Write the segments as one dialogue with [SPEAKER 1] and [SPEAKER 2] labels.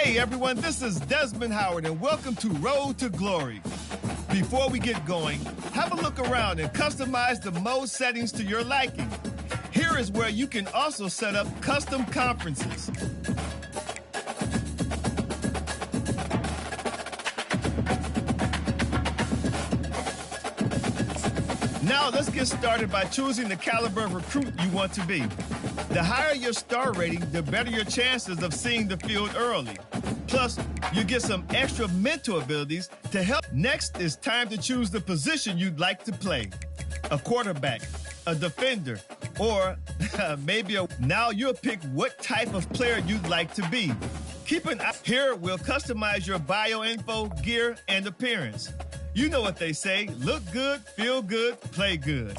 [SPEAKER 1] Hey everyone, this is Desmond Howard and welcome to Road to Glory. Before we get going, have a look around and customize the mode settings to your liking. Here is where you can also set up custom conferences. Now let's get started by choosing the caliber of recruit you want to be. The higher your star rating, the better your chances of seeing the field early. Plus, you get some extra mental abilities to help. Next, it's time to choose the position you'd like to play. A quarterback, a defender, or maybe a... Now you'll pick what type of player you'd like to be. Keep an eye. Here, we'll customize your bio info, gear, and appearance. You know what they say, look good, feel good, play good.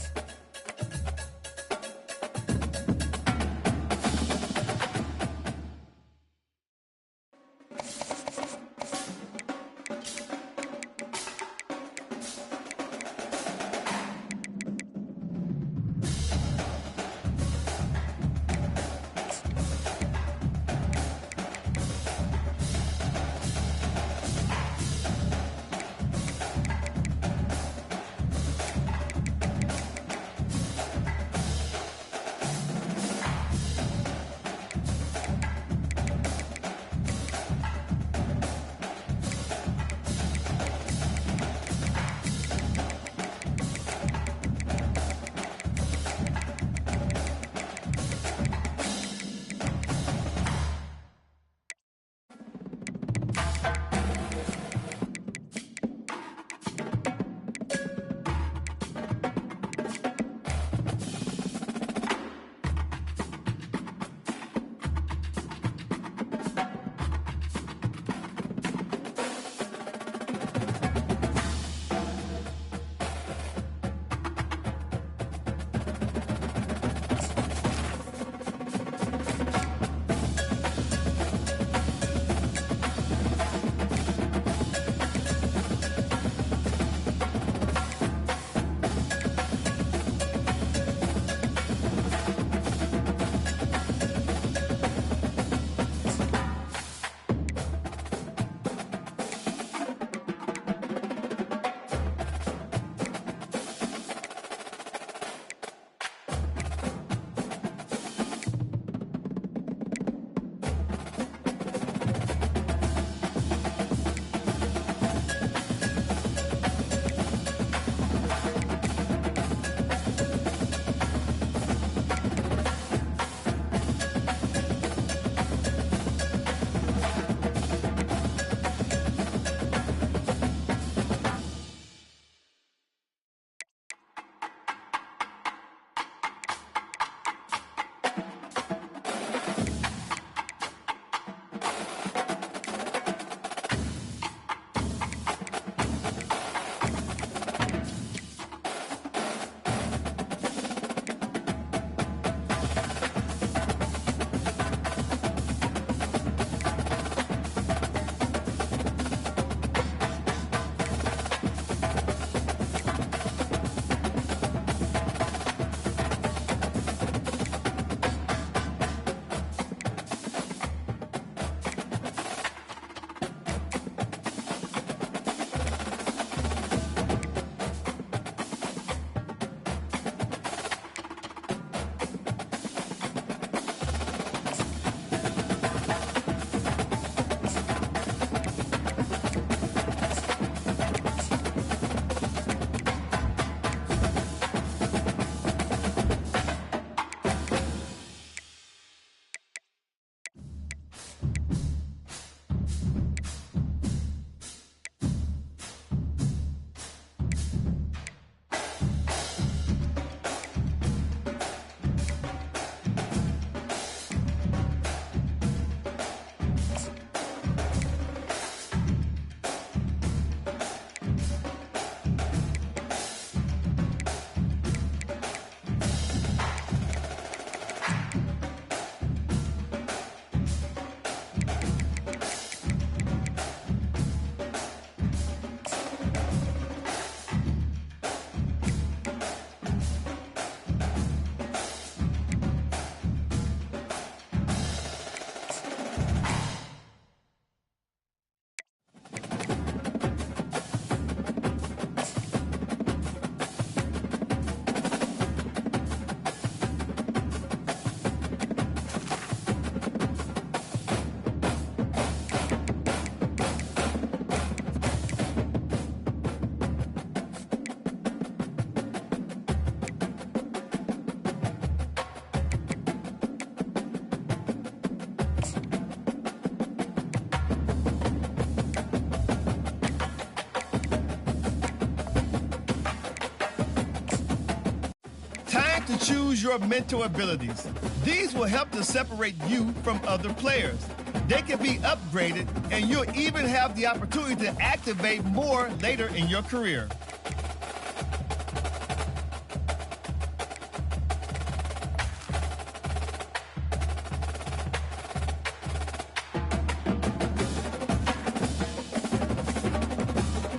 [SPEAKER 1] choose your mental abilities. These will help to separate you from other players. They can be upgraded, and you'll even have the opportunity to activate more later in your career.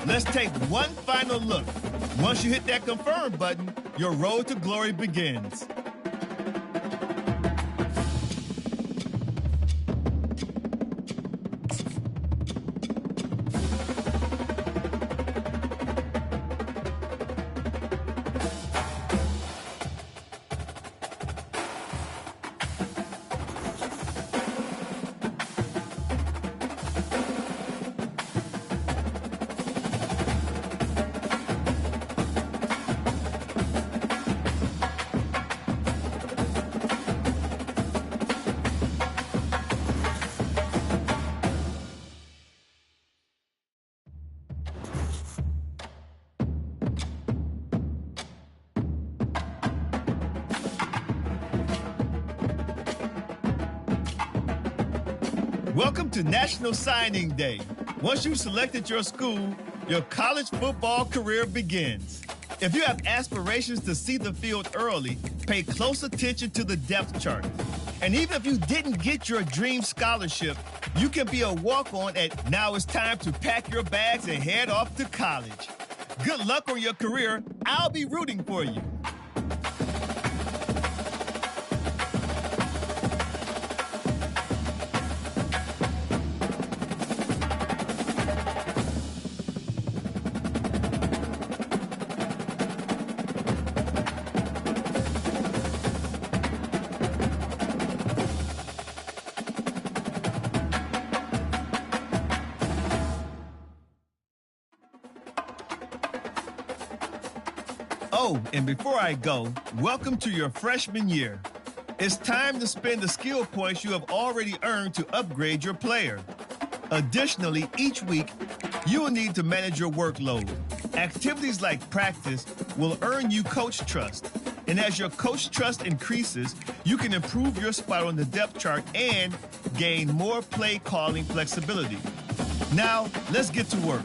[SPEAKER 1] Let's take one final look. Once you hit that confirm button, your road to glory begins. Welcome to National Signing Day. Once you've selected your school, your college football career begins. If you have aspirations to see the field early, pay close attention to the depth chart. And even if you didn't get your dream scholarship, you can be a walk-on at Now It's Time to Pack Your Bags and Head Off to College. Good luck on your career. I'll be rooting for you. Oh, and before I go, welcome to your freshman year. It's time to spend the skill points you have already earned to upgrade your player. Additionally, each week, you will need to manage your workload. Activities like practice will earn you coach trust. And as your coach trust increases, you can improve your spot on the depth chart and gain more play calling flexibility. Now, let's get to work.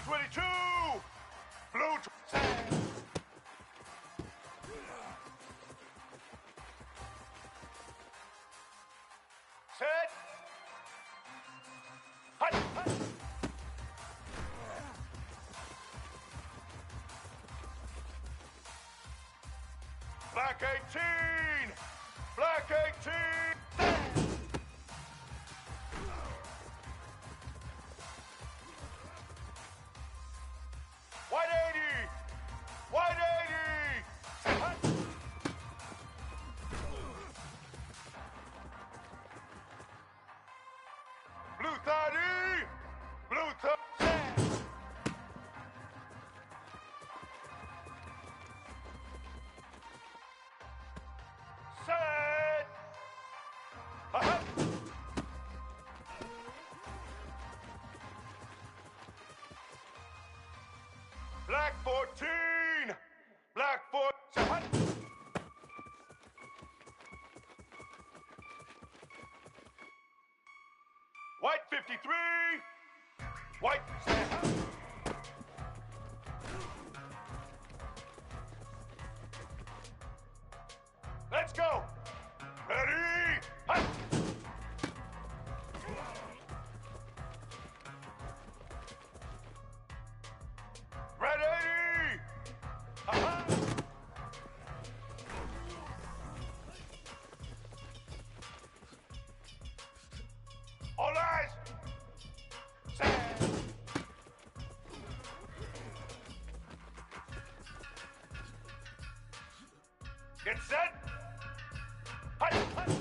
[SPEAKER 2] 22! Blue set! Hut, hut. Black 18! Black 18! White 80! White 80! Hut. Blue 30! Blue 30! Set! Uh-huh. Black 14! Black 14! White 53! White. Let's go! Ready? Hut. Ready? Uh-huh. All eyes! Set! Get set! Hut, hut.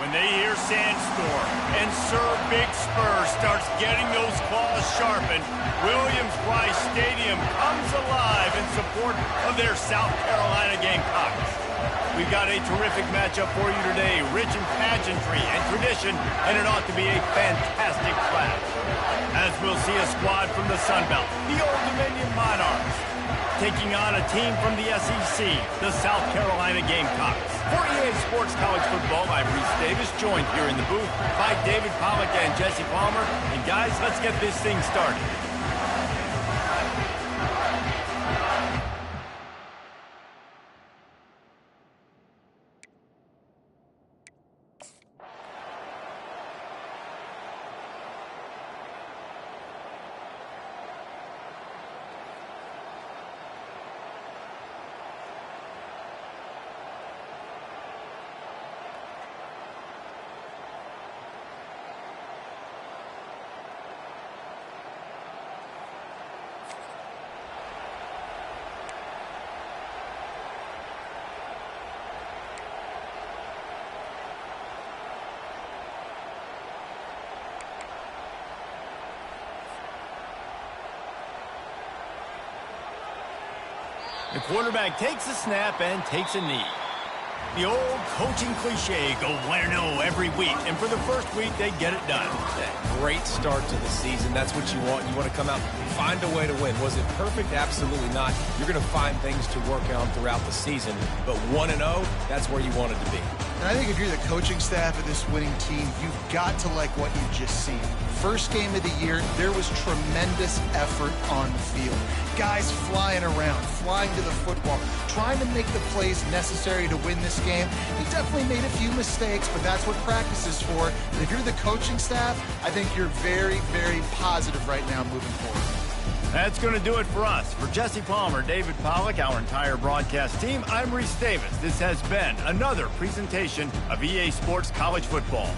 [SPEAKER 3] when they hear Sandstorm and Sir Big Spur starts getting those claws sharpened, Williams-Brice Stadium comes alive in support of their South Carolina Gamecocks. We've got a terrific matchup for you today, rich in pageantry and tradition, and it ought to be a fantastic clash. As we'll see a squad from the Sun Belt, the Old Dominion Monarchs, taking on a team from the SEC, the South Carolina Gamecocks. For EA Sports College Football, I'm Reese Davis, joined here in the booth by David Pollack and Jesse Palmer. And guys, let's get this thing started. The quarterback takes a snap and takes a knee. The old coaching cliche, go 1-0 every week, and for the first week, they get it done.
[SPEAKER 4] Great start to the season. That's what you want. You want to come out and find a way to win. Was it perfect? Absolutely not. You're going to find things to work on throughout the season, but 1-0, that's where you wanted to be.
[SPEAKER 5] And I think if you're the coaching staff of this winning team, you've got to like what you've just seen. First game of the year, there was tremendous effort on the field. Guys flying around, flying to the football, trying to make the plays necessary to win this game. He definitely made a few mistakes, but that's what practice is for. And if you're the coaching staff, I think you're very, very positive right now moving forward.
[SPEAKER 3] That's going to do it for us. For Jesse Palmer, David Pollack, our entire broadcast team, I'm Reese Davis. This has been another presentation of EA Sports College Football.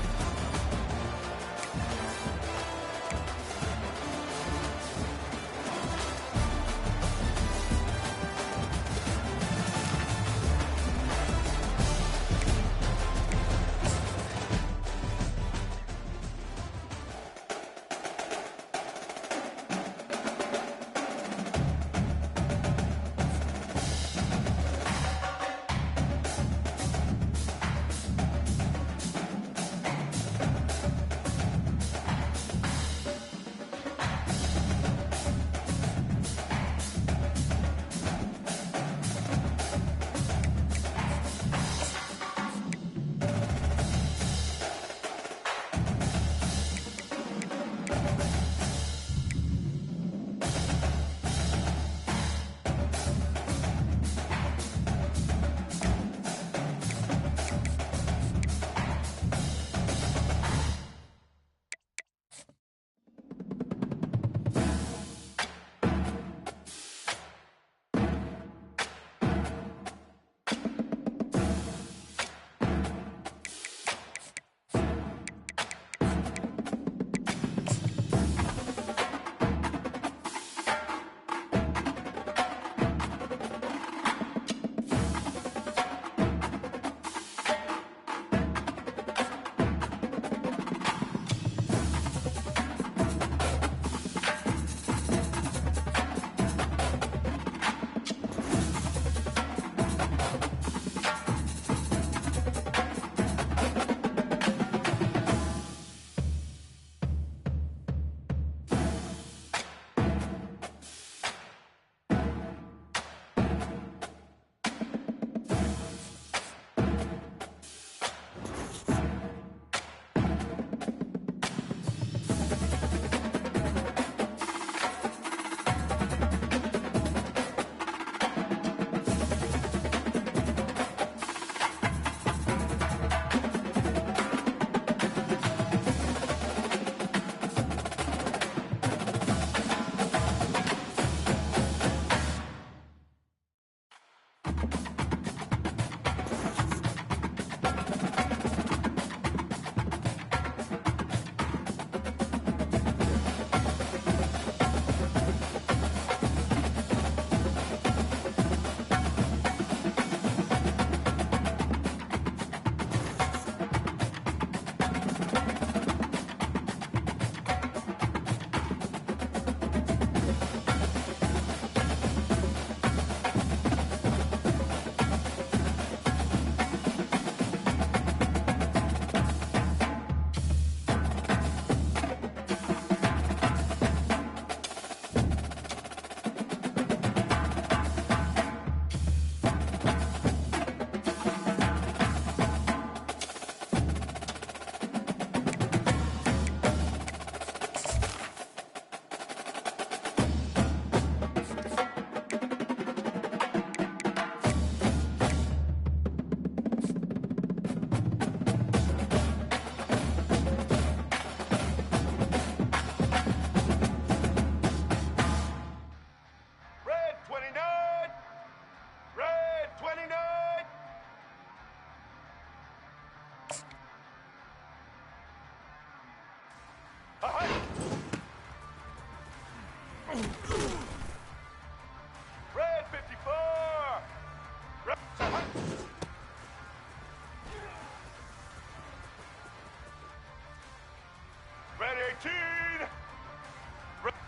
[SPEAKER 2] 19.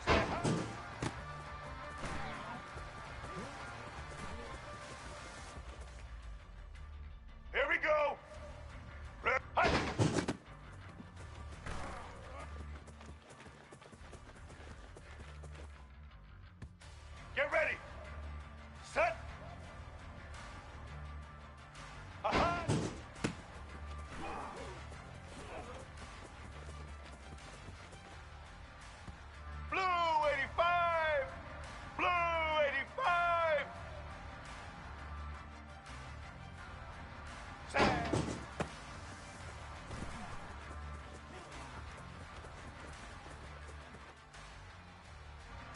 [SPEAKER 2] Stand high. Here we go. Hut. Get ready. Set. Hut. Blue 85. Blue 85. Set.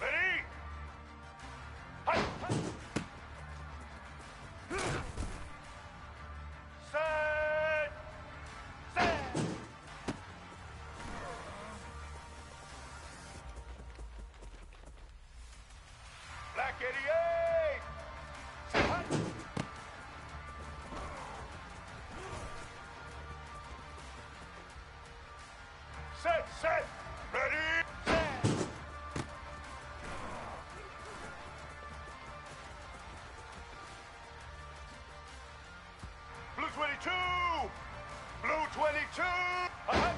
[SPEAKER 2] Ready? Hut, hut. Set. Set. Black 88. Set. Hut. Set. Set. Ready? Set. Blue 22! Blue 22! Uh-huh.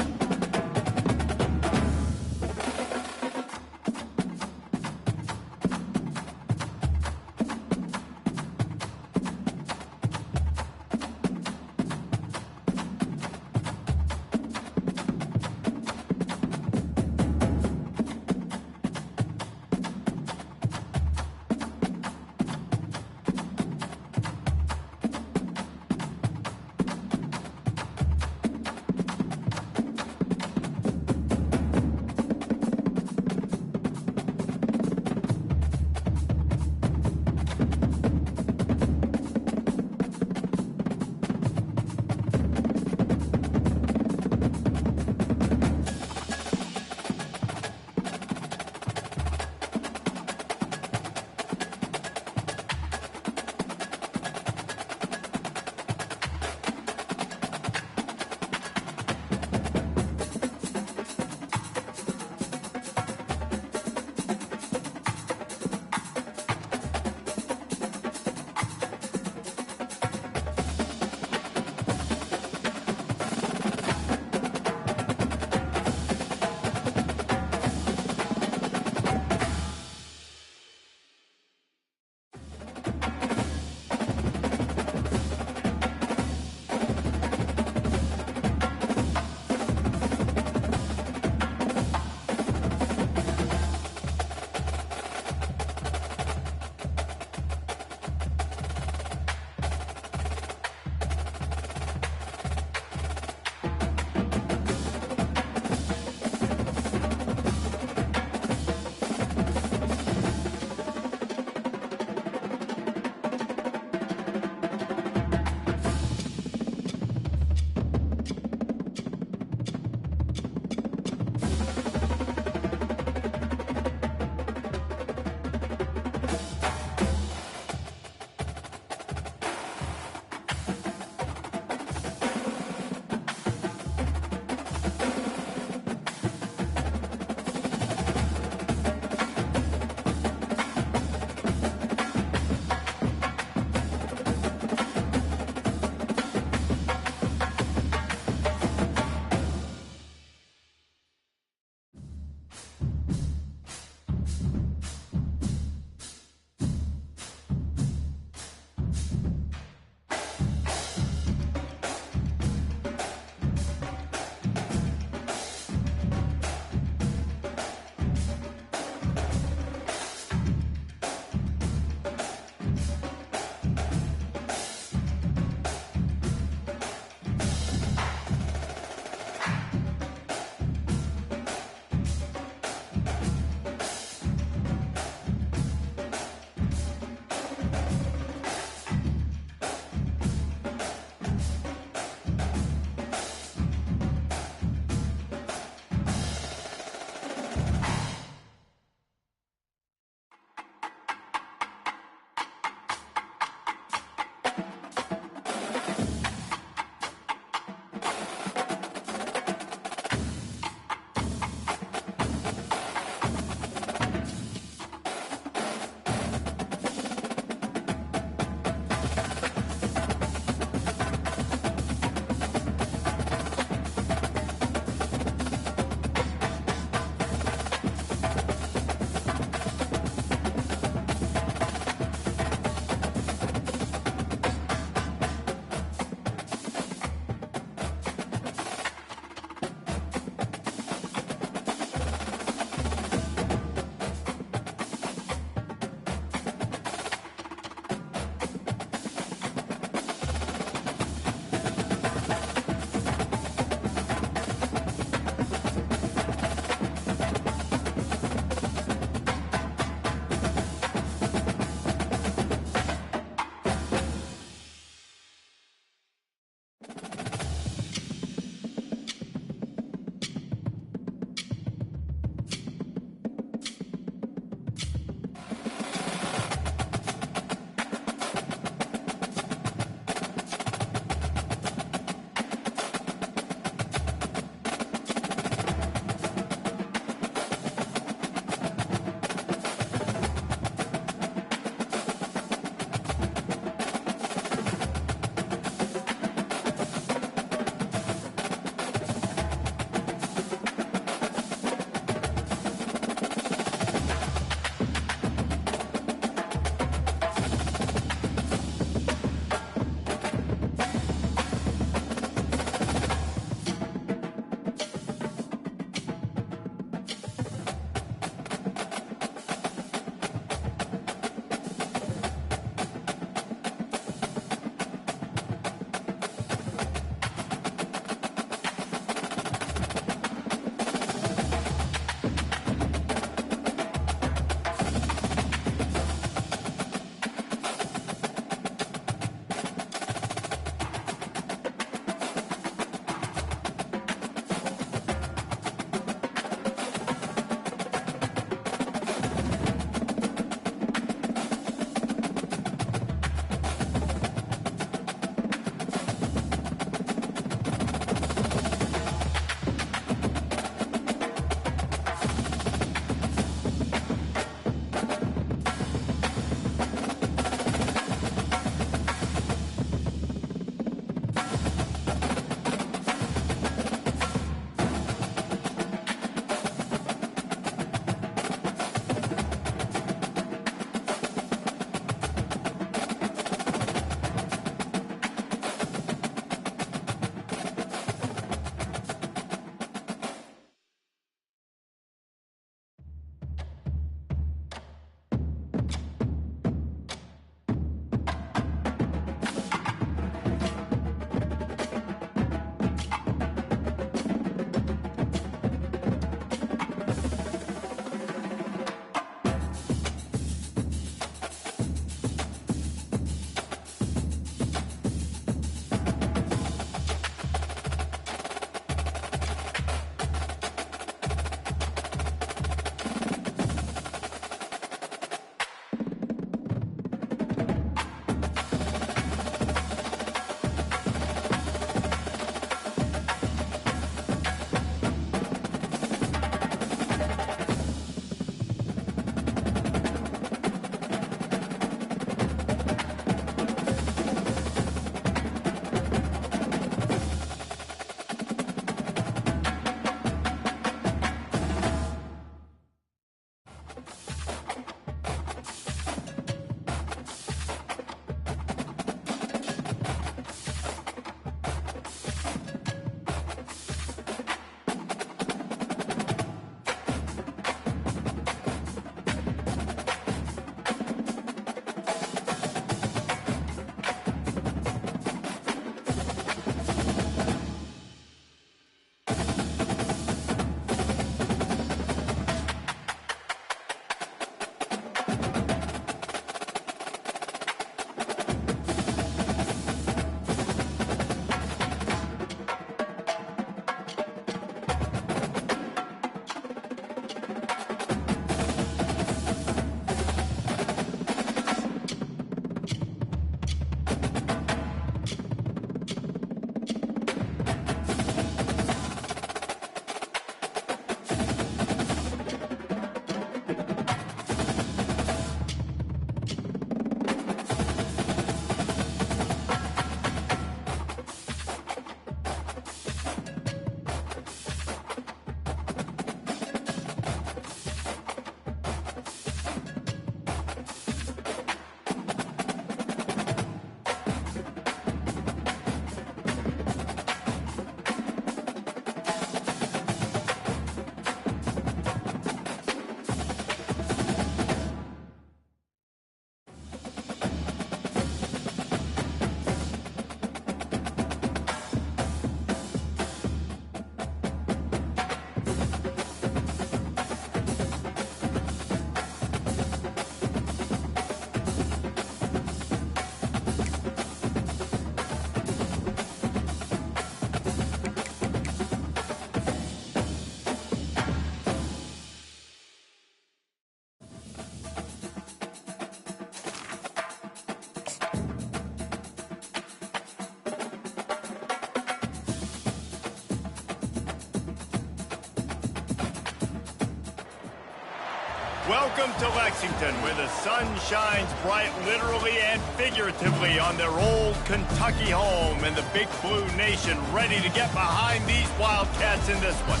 [SPEAKER 3] Welcome to Lexington, where the sun shines bright literally and figuratively on their old Kentucky home, and the Big Blue Nation ready to get behind these Wildcats in this one.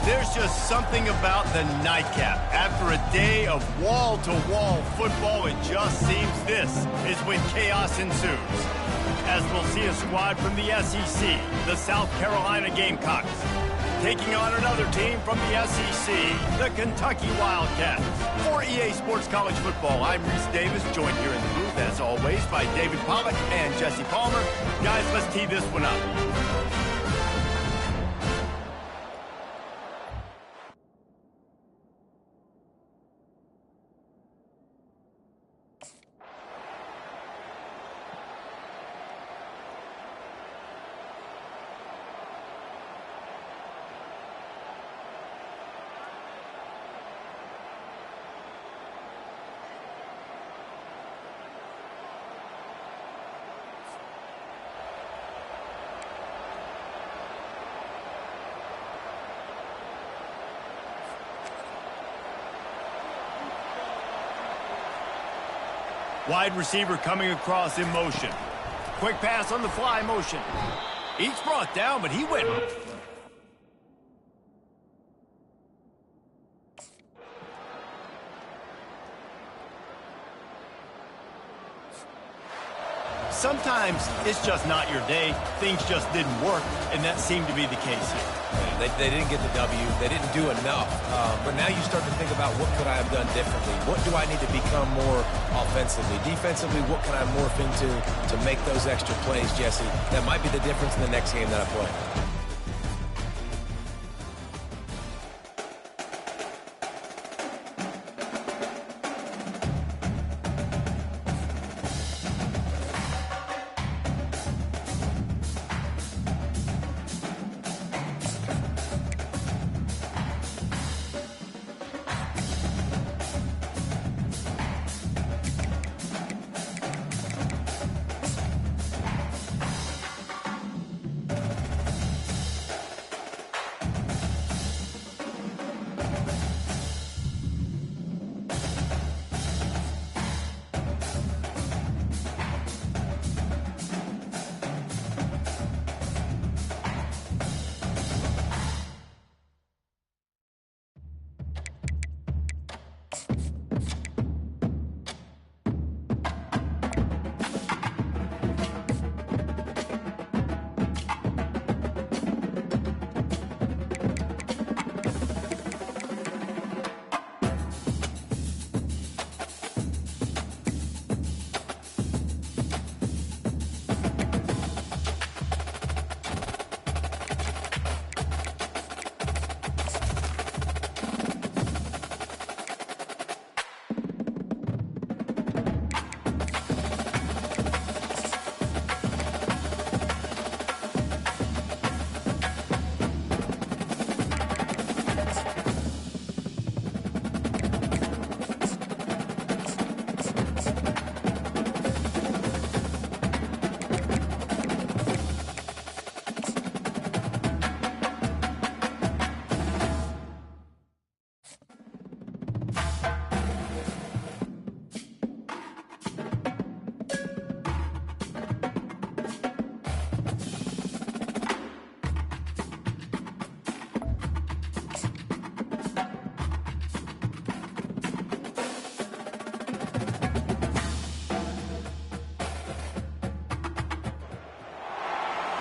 [SPEAKER 3] There's just something about the nightcap. After a day of wall-to-wall football, it just seems this is when chaos ensues. As we'll see a squad from the SEC, the South Carolina Gamecocks, taking on another team from the SEC, the Kentucky Wildcats. For EA Sports College Football, I'm Reese Davis, joined here in the booth, as always, by David Pollack and Jesse Palmer. Guys, let's tee this one up. Wide receiver coming across in motion. Quick pass on the fly motion. Each brought down, but he went. Sometimes it's just not your day. Things just didn't work, and that seemed to be the case here.
[SPEAKER 4] They didn't get the W. They didn't do enough. But now you start to think about, what could I have done differently? What do I need to become more offensively? Defensively, what can I morph into to make those extra plays, Jesse? That might be the difference in the next game that I play.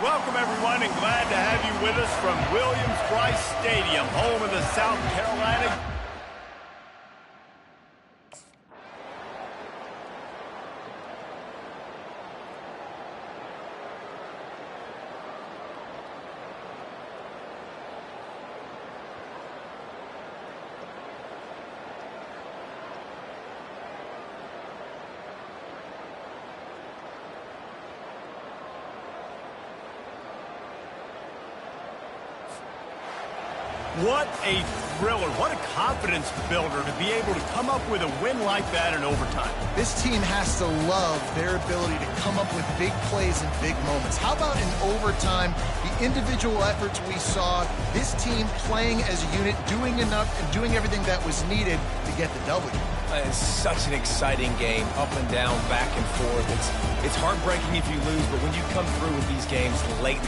[SPEAKER 3] Welcome, everyone, and glad to have you with us from Williams-Brice Stadium, home of the South Carolina. What a thriller. What a confidence builder to be able to come up with a win like that in overtime.
[SPEAKER 5] This team has to love their ability to come up with big plays and big moments. How about in overtime, the individual efforts we saw, this team playing as a unit, doing enough and doing everything that was needed to get the W.
[SPEAKER 4] It's such an exciting game, up and down, back and forth. It's heartbreaking if you lose, but when you come through with these games late,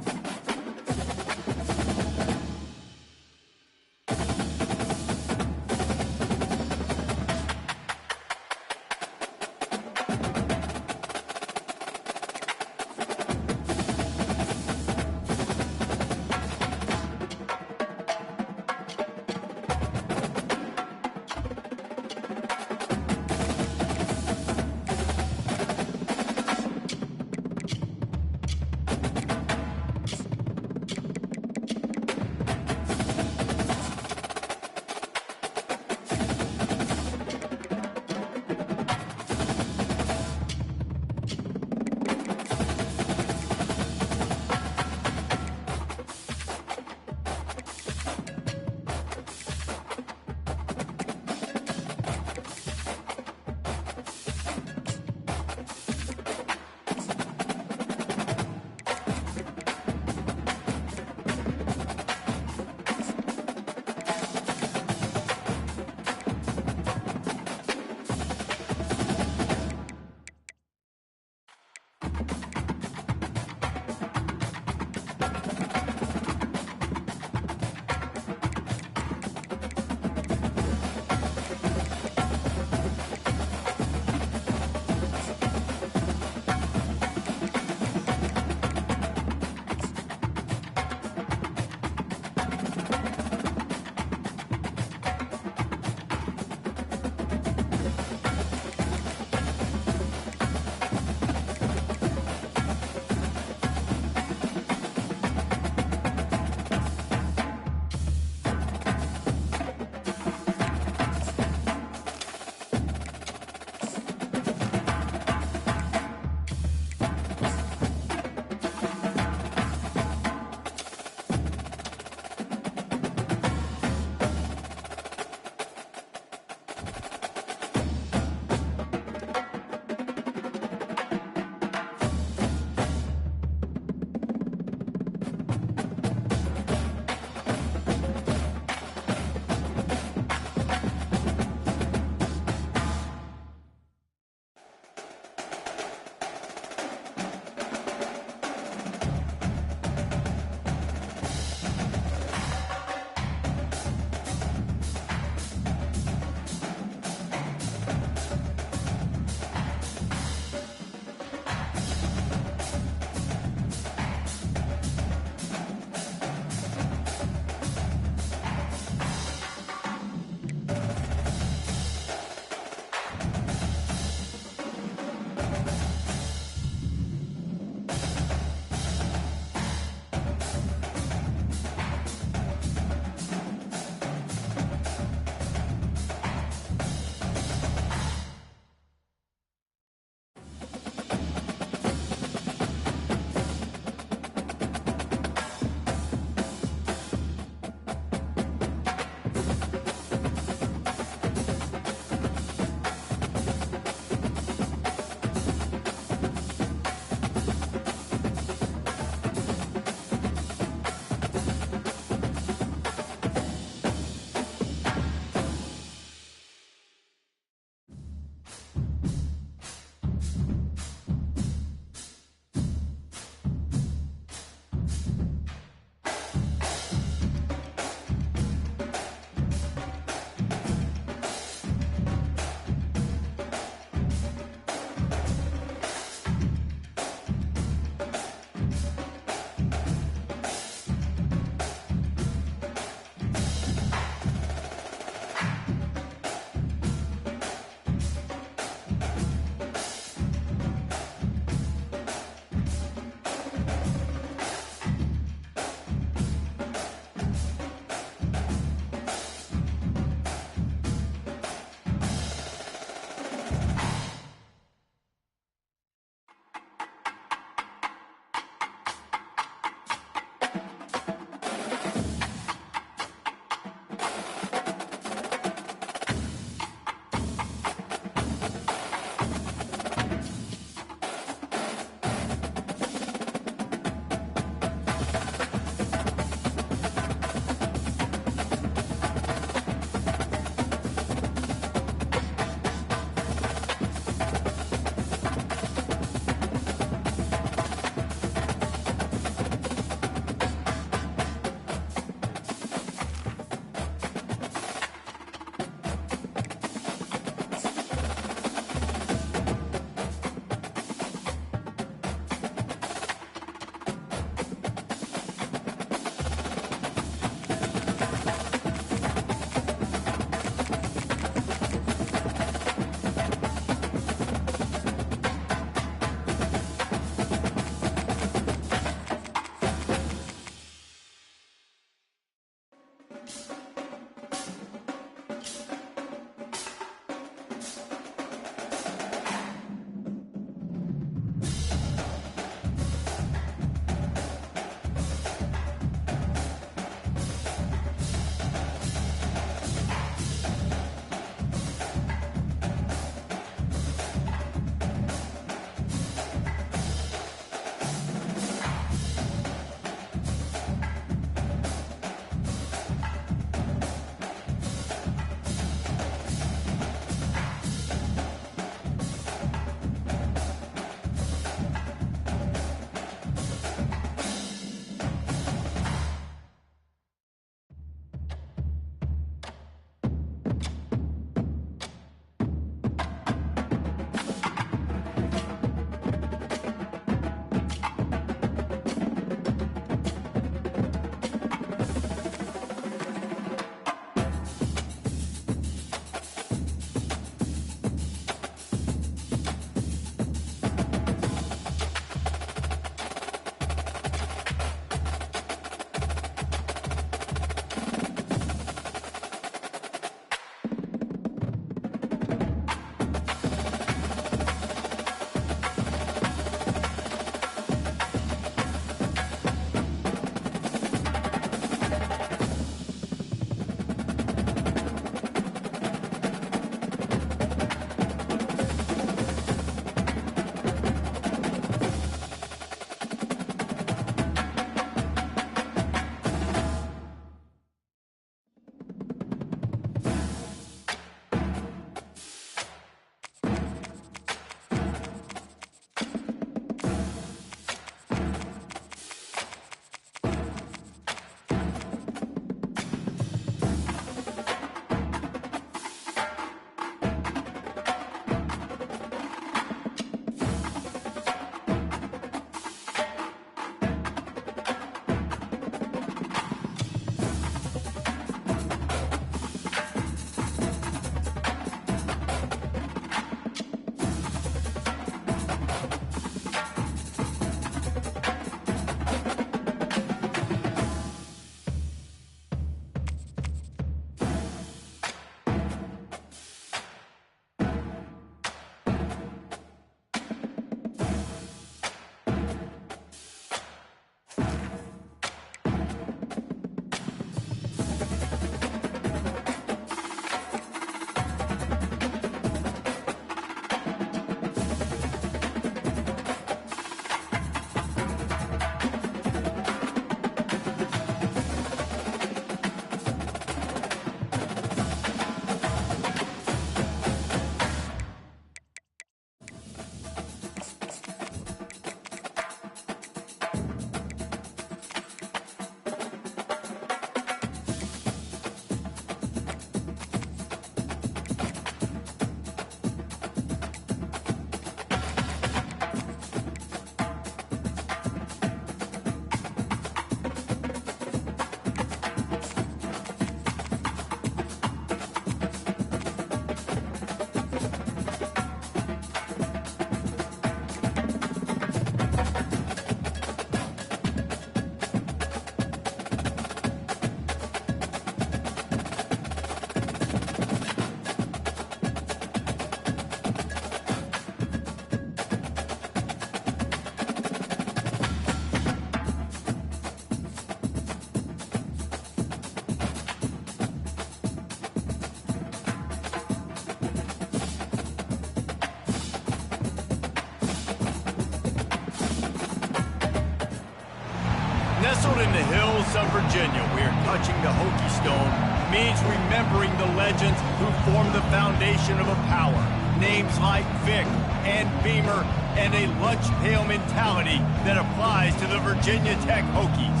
[SPEAKER 3] Nestled in the hills of Virginia, where touching the Hokie Stone means remembering the legends who formed the foundation of a power. Names like Vic and Beamer, and a lunch pail mentality that applies to the Virginia Tech Hokies.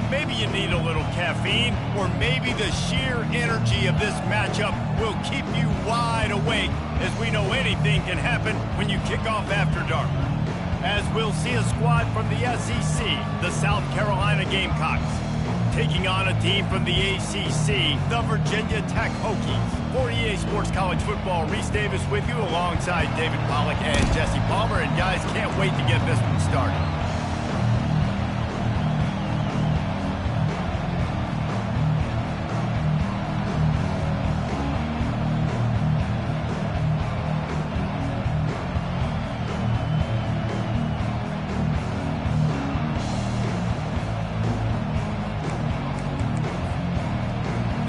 [SPEAKER 3] Maybe you need a little caffeine, or maybe the sheer energy of this matchup will keep you wide awake, as we know anything can happen when you kick off after dark. As we'll see a squad from the SEC, the South Carolina Gamecocks, taking on a team from the ACC, the Virginia Tech Hokies. For EA Sports College Football, Reese Davis with you alongside David Pollack and Jesse Palmer. And guys, can't wait to get this one started.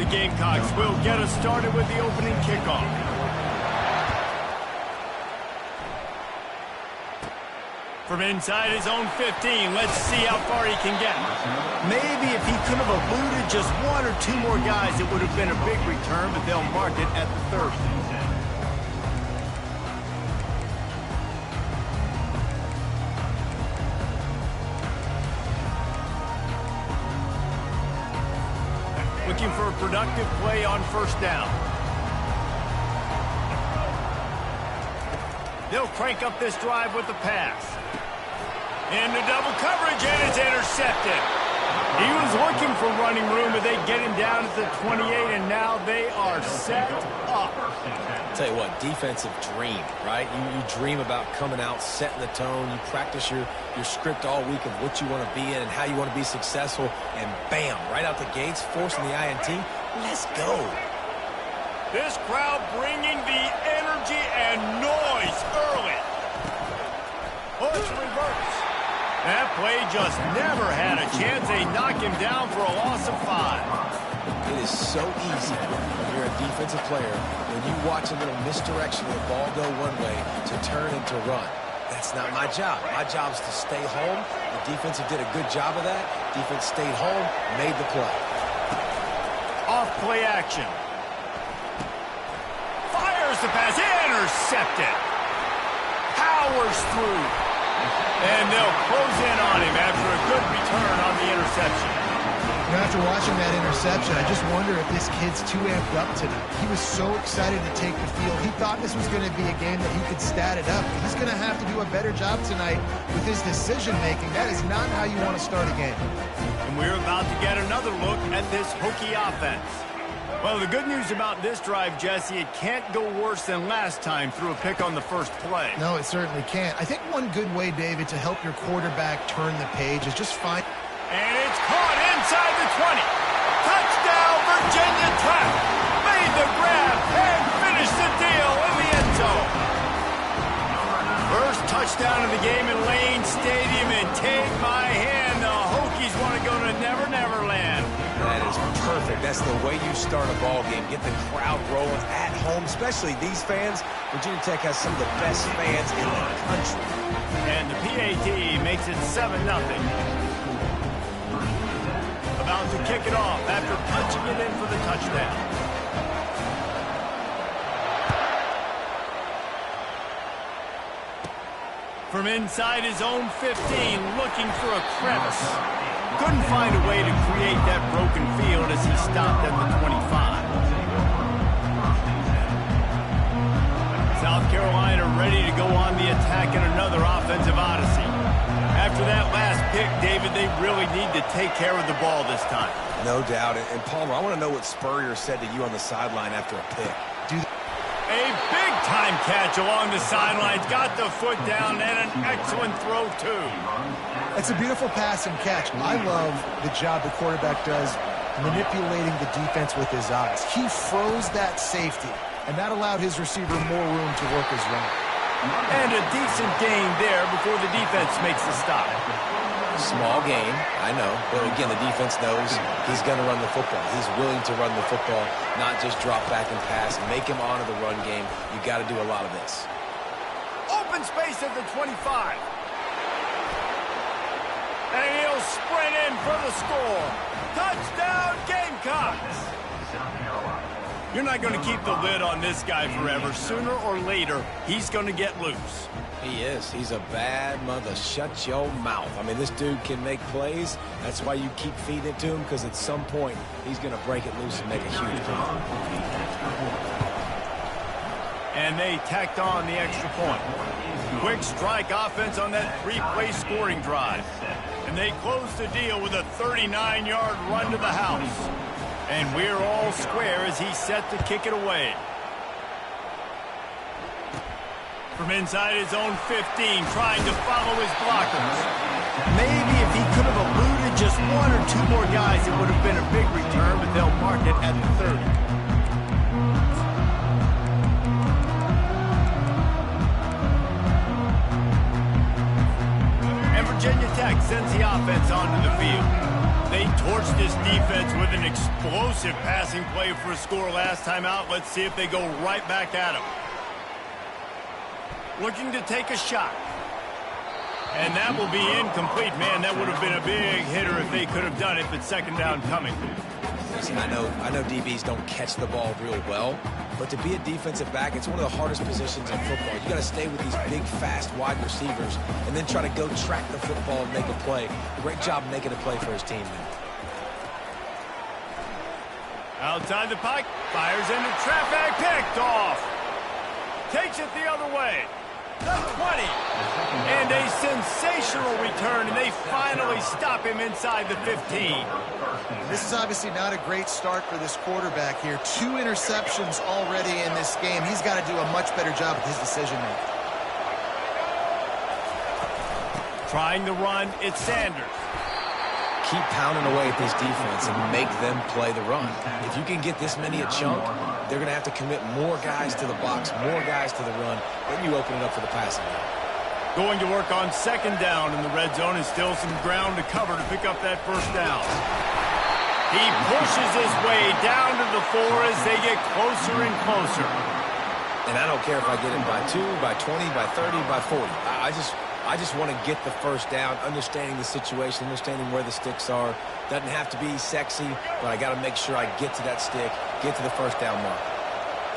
[SPEAKER 3] Gamecocks will get us started with the opening kickoff. From inside his own 15, let's see how far he can get. Maybe if he could have eluded just one or two more guys, it would have been a big return, but they'll mark it at the 30. Looking for a productive play on first down. They'll crank up this drive with the pass. Into double coverage, and it's intercepted. He was looking for running room, but they get him down at the 28, and now they are set up.
[SPEAKER 4] I'll tell you what, defensive dream, right? You dream about coming out, setting the tone. You practice your script all week of what you want to be in and how you want to be successful. And bam, right out the gates, forcing the INT. Let's go.
[SPEAKER 3] This crowd bringing the energy and noise early. Oh, it's reverse. That play just never had a chance. They knock him down for a loss of 5.
[SPEAKER 4] It is so easy when you're a defensive player, when you watch a little misdirection of the ball go one way, to turn and to run. That's not my job. My job is to stay home. The defensive did a good job of that. Defense stayed home, made the play.
[SPEAKER 3] Off play action. Fires the pass, intercepted. Powers through. And they'll close in on him after a good return on the interception.
[SPEAKER 5] You know, after watching that interception, I just wonder if this kid's too amped up tonight. He was so excited to take the field. He thought this was going to be a game that he could stat it up. He's going to have to do a better job tonight with his decision-making. That is not how you want to start a game.
[SPEAKER 3] And we're about to get another look at this Hokie offense. Well, the good news about this drive, Jesse, it can't go worse than last time through a pick on the first play.
[SPEAKER 5] No, it certainly can't. I think one good way, David, to help your quarterback turn the page is just find...
[SPEAKER 3] And it's caught inside the 20. Touchdown, Virginia Tech. Made the grab and finished the deal in the end zone. First touchdown of the game in Lane Stadium, and take my hand, the Hokies want to go to Never Never Land.
[SPEAKER 4] That is perfect. That's the way you start a ball game. Get the crowd rolling at home, especially these fans. Virginia Tech has some of the best fans in the country.
[SPEAKER 3] And the PAT makes it 7-0. About to kick it off after punching it in for the touchdown. From inside his own 15, looking for a crevice. Couldn't find a way to create that broken field as he stopped at the 25. South Carolina ready to go on the attack in another offensive odyssey. After that last pick, David, they really need to take care of the ball this time.
[SPEAKER 4] No doubt. And Palmer, I want to know what Spurrier said to you on the sideline after a pick.
[SPEAKER 3] A big-time catch along the sidelines. Got the foot down and an excellent throw, too.
[SPEAKER 5] It's a beautiful pass and catch. I love the job the quarterback does manipulating the defense with his eyes. He froze that safety, and that allowed his receiver more room to work his route.
[SPEAKER 3] And a decent gain there before the defense makes the stop.
[SPEAKER 4] Small gain, I know. But again, the defense knows he's going to run the football. He's willing to run the football, not just drop back and pass. Make him honor the run game. You got to do a lot of this.
[SPEAKER 3] Open space at the 25. And he'll sprint in for the score. Touchdown, Gamecocks! You're not going to keep the lid on this guy forever. Sooner or later, he's going to get loose.
[SPEAKER 4] He is. He's a bad mother. Shut your mouth. I mean, this dude can make plays. That's why you keep feeding it to him, because at some point, he's going to break it loose and make a huge play.
[SPEAKER 3] And they tacked on the extra point. Quick strike offense on that three-play scoring drive. And they close the deal with a 39-yard run to the house. And we're all square as he's set to kick it away. From inside his own 15, trying to follow his blockers. Maybe if he could have eluded just one or two more guys, it would have been a big return, but they'll mark it at the 30. And Virginia Tech sends the offense onto the field. They torched this defense with an explosive passing play for a score last time out. Let's see if they go right back at him. Looking to take a shot. And that will be incomplete. Man, that would have been a big hitter if they could have done it, but second down coming.
[SPEAKER 4] Listen, I know DBs don't catch the ball real well, but to be a defensive back, it's one of the hardest positions in football. You got to stay with these big, fast, wide receivers and then try to go track the football and make a play. Great job making a play for his team there.
[SPEAKER 3] Outside the pocket, fires into traffic, picked off. Takes it the other way. The 20. And a sensational return, and they finally stop him inside the 15.
[SPEAKER 5] This is obviously not a great start for this quarterback here. 2 interceptions already in this game. He's got to do a much better job with his decision-making.
[SPEAKER 3] Trying to run, it's Sanders.
[SPEAKER 4] Keep pounding away at this defense and make them play the run. If you can get this many a chunk, they're going to have to commit more guys to the box, more guys to the run. Then you open it up for the passing game.
[SPEAKER 3] Going to work on second down in the red zone, and still some ground to cover to pick up that first down. He pushes his way down to the 4 as they get closer and closer.
[SPEAKER 4] And I don't care if I get it by 2, by 20, by 30, by 40. I just want to get the first down, understanding the situation, understanding where the sticks are. Doesn't have to be sexy, but I got to make sure I get to that stick, get to the first down mark.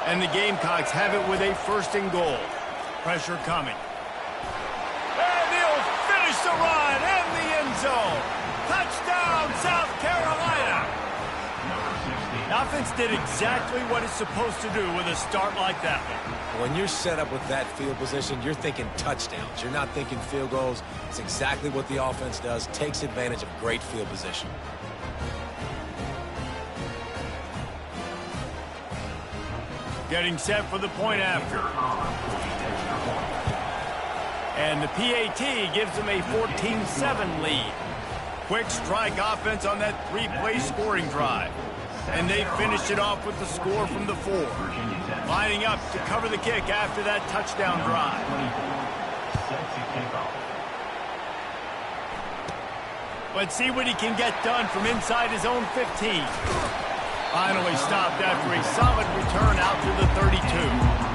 [SPEAKER 3] And the Gamecocks have it with a first and goal. Pressure coming. And he'll finish the run in the end zone. Touchdown, South Carolina. The offense did exactly what it's supposed to do with a start like that one.
[SPEAKER 4] When you're set up with that field position, you're thinking touchdowns. You're not thinking field goals. It's exactly what the offense does. Takes advantage of great field position.
[SPEAKER 3] Getting set for the point after. And the PAT gives them a 14-7 lead. Quick strike offense on that 3-play scoring drive. And they finished it off with the score from the 4. Lining up to cover the kick after that touchdown drive. Let's see what he can get done from inside his own 15. Finally stopped after a solid return out to the 32.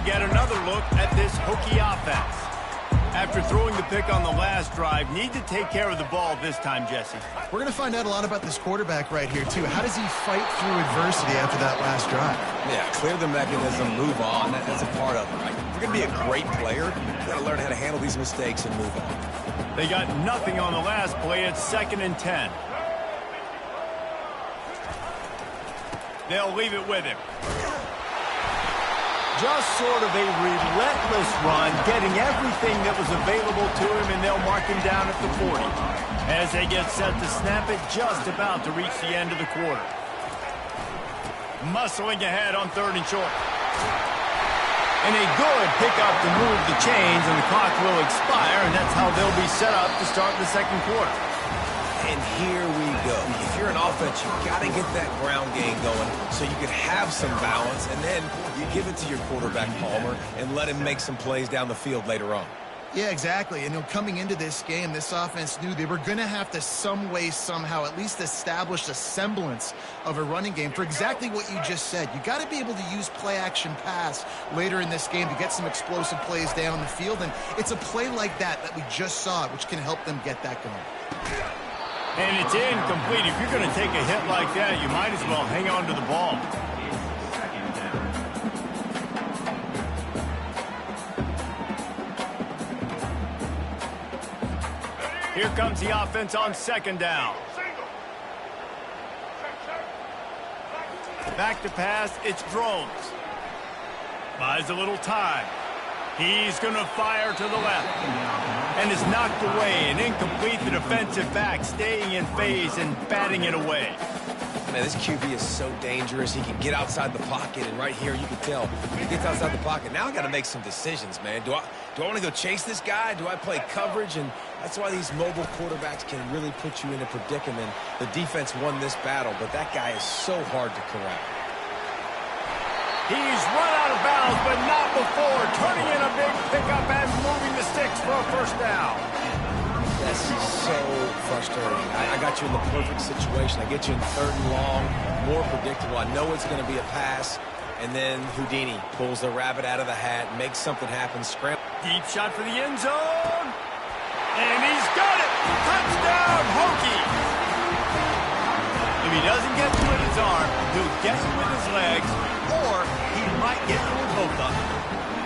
[SPEAKER 3] Get another look at this Hokie offense. After throwing the pick on the last drive, need to take care of the ball this time, Jesse.
[SPEAKER 5] We're going to find out a lot about this quarterback right here, too. How does he fight through adversity after that last drive?
[SPEAKER 4] Yeah, clear the mechanism, move on. That's a part of it, right? If you're going to be a great player, you've got to learn how to handle these mistakes and move on.
[SPEAKER 3] They got nothing on the last play. It's 2nd and 10. They'll leave it with him. Just sort of a relentless run, getting everything that was available to him, and they'll mark him down at the 40. As they get set to snap it, just about to reach the end of the quarter. Muscling ahead on 3rd and short. And a good pickup to move the chains, and the clock will expire, and that's how they'll be set up to start the 2nd quarter.
[SPEAKER 4] And here we go. If you're an offense, you've got to get that ground game going so you can have some balance, and then you give it to your quarterback, Palmer, and let him make some plays down the field later on.
[SPEAKER 5] Yeah, exactly. And coming into this game, this offense knew they were going to have to some way, somehow, at least establish a semblance of a running game for exactly what you just said. You got to be able to use play-action pass later in this game to get some explosive plays down the field. And it's a play like that we just saw, which can help them get that going.
[SPEAKER 3] And it's incomplete. If you're going to take a hit like that, you might as well hang on to the ball. Here comes the offense on second down. Back to pass, it's Drones. Buys a little time. He's going to fire to the left. And is knocked away and incomplete. The defensive back staying in phase and batting it away.
[SPEAKER 4] Man, this QB is so dangerous. He can get outside the pocket, and right here you can tell he gets outside the pocket. Now I got to make some decisions, man. Do I want to go chase this guy? Do I play coverage? And that's why these mobile quarterbacks can really put you in a predicament. The defense won this battle, but that guy is so hard to corral.
[SPEAKER 3] He's run out of bounds, but not before. Turning in a big pickup and moving the sticks for a first down.
[SPEAKER 4] This is so frustrating. I got you in the perfect situation. I get you in third and long, more predictable. I know it's going to be a pass, and then Houdini pulls the rabbit out of the hat, makes something happen, scramble.
[SPEAKER 3] Deep shot for the end zone. And he's got it. Touchdown, Hokie. If he doesn't get you with his arm, he'll get you with his legs, or he might get you with both of them.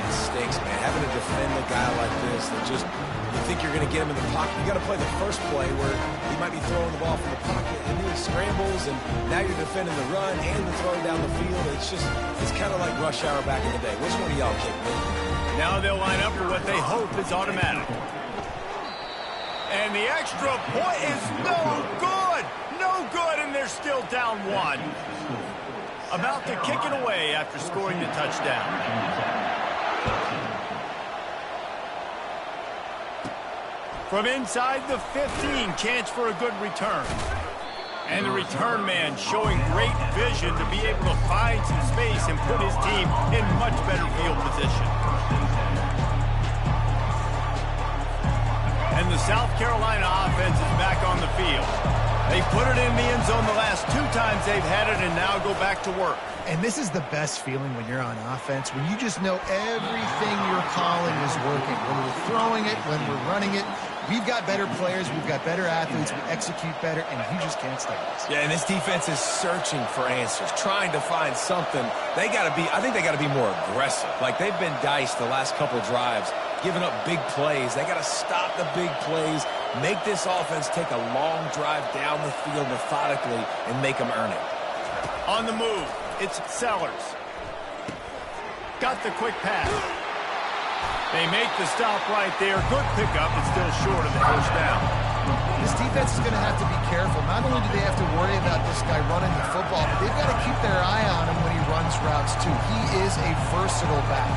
[SPEAKER 4] It stinks, man. Having to defend a guy like this that just, you think you're going to get him in the pocket. You got to play the first play where he might be throwing the ball from the pocket, and then he scrambles, and now you're defending the run and the throw down the field. It's kind of like rush hour back in the day. Which one of y'all kicked me?
[SPEAKER 3] Now they'll line up for what they hope is automatic. And the extra point is no good. No good, and they're still down one. About to kick it away after scoring the touchdown. From inside the 15, chance for a good return. And the return man showing great vision to be able to find some space and put his team in much better field position. And the South Carolina offense is back on the field. They put it in the end zone the last 2 times they've had it and now go back to work.
[SPEAKER 5] And this is the best feeling when you're on offense, when you just know everything you're calling is working. When we're throwing it, when we're running it, we've got better players, we've got better athletes, we execute better, and you just can't stop us.
[SPEAKER 4] Yeah, and this defense is searching for answers, trying to find something. I think they got to be more aggressive. Like, they've been diced the last couple drives, giving up big plays. They got to stop the big plays, make this offense take a long drive down the field methodically, and make them earn it.
[SPEAKER 3] On the move, it's Sellers. Got the quick pass. They make the stop right there. Good pickup, but still short of the first down.
[SPEAKER 5] This defense is going to have to be careful. Not only do they have to worry about this guy running the football, but they've got to keep their eye on him when he runs routes too. He is a versatile back.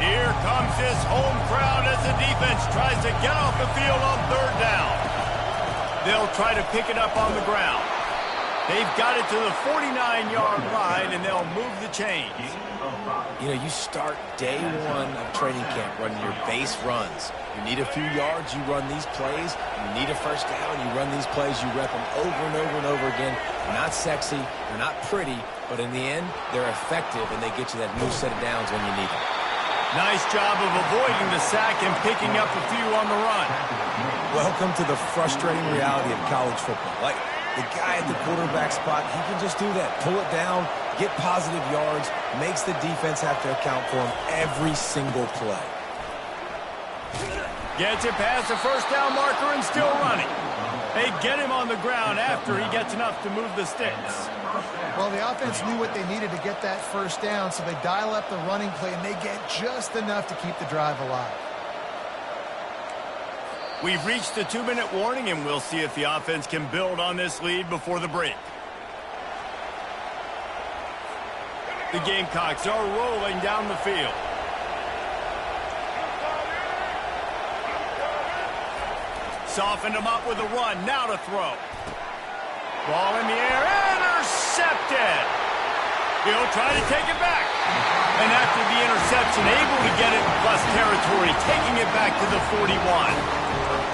[SPEAKER 3] Here comes this home crowd as the defense tries to get off the field on third down. They'll try to pick it up on the ground. They've got it to the 49-yard line, and they'll move the chains.
[SPEAKER 4] You know, you start day one of training camp running your base runs. You need a few yards, you run these plays. You need a first down, you run these plays. You rep them over and over and over again. They're not sexy, they're not pretty, but in the end, they're effective, and they get you that new set of downs when you need them.
[SPEAKER 3] Nice job of avoiding the sack and picking up a few on the run.
[SPEAKER 4] Welcome to the frustrating reality of college football. Like, the guy at the quarterback spot, he can just do that. Pull it down, get positive yards, makes the defense have to account for him every single play.
[SPEAKER 3] Gets it past the first down marker and still running. They get him on the ground after he gets enough to move the sticks.
[SPEAKER 5] Well, the offense knew what they needed to get that first down, so they dial up the running play, and they get just enough to keep the drive alive.
[SPEAKER 3] We've reached the 2-minute warning, and we'll see if the offense can build on this lead before the break. The Gamecocks are rolling down the field. Softened them up with a run. Now to throw. Ball in the air, intercepted. He'll try to take it back. And after the interception, able to get it in plus territory, taking it back to the 41.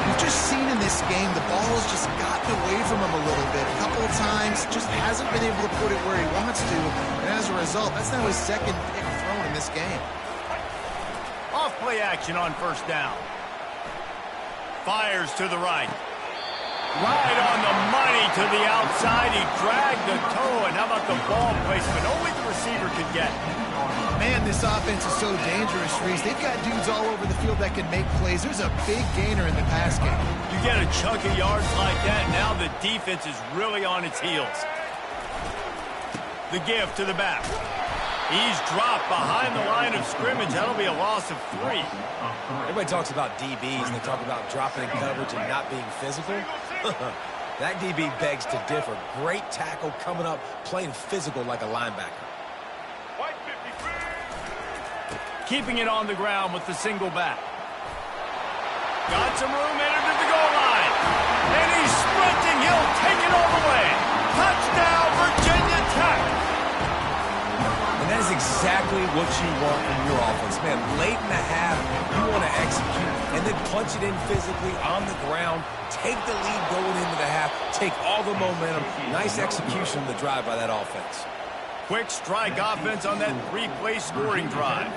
[SPEAKER 5] We've just seen in this game the ball has just gotten away from him a little bit. A couple of times, just hasn't been able to put it where he wants to. And as a result, that's now his second pick thrown in this game.
[SPEAKER 3] Off play action on first down. Fires to the right. Right on the money to the outside. He dragged the toe, and how about the ball placement? Only the receiver could get.
[SPEAKER 5] Man, this offense is so dangerous, Reese. They've got dudes all over the field that can make plays. There's a big gainer in the pass game.
[SPEAKER 3] You get a chunk of yards like that, now the defense is really on its heels. The give to the back. He's dropped behind the line of scrimmage. That'll be a loss of 3.
[SPEAKER 4] Everybody talks about DBs, and they talk about dropping in coverage and not being physical. That DB begs to differ. Great tackle coming up, playing physical like a linebacker.
[SPEAKER 2] White 53.
[SPEAKER 3] Keeping it on the ground with the single back. Got some room, entered to the goal line. And he's sprinting. He'll take it all the way. Touchdown, Virginia Tech.
[SPEAKER 4] And that is exactly what you want in your offense, man. Late in the half, you want to execute and then punch it in physically on the ground, take the lead going into the half, take all the momentum. Nice execution of the drive by that offense.
[SPEAKER 3] Quick strike offense on that 3-play scoring drive.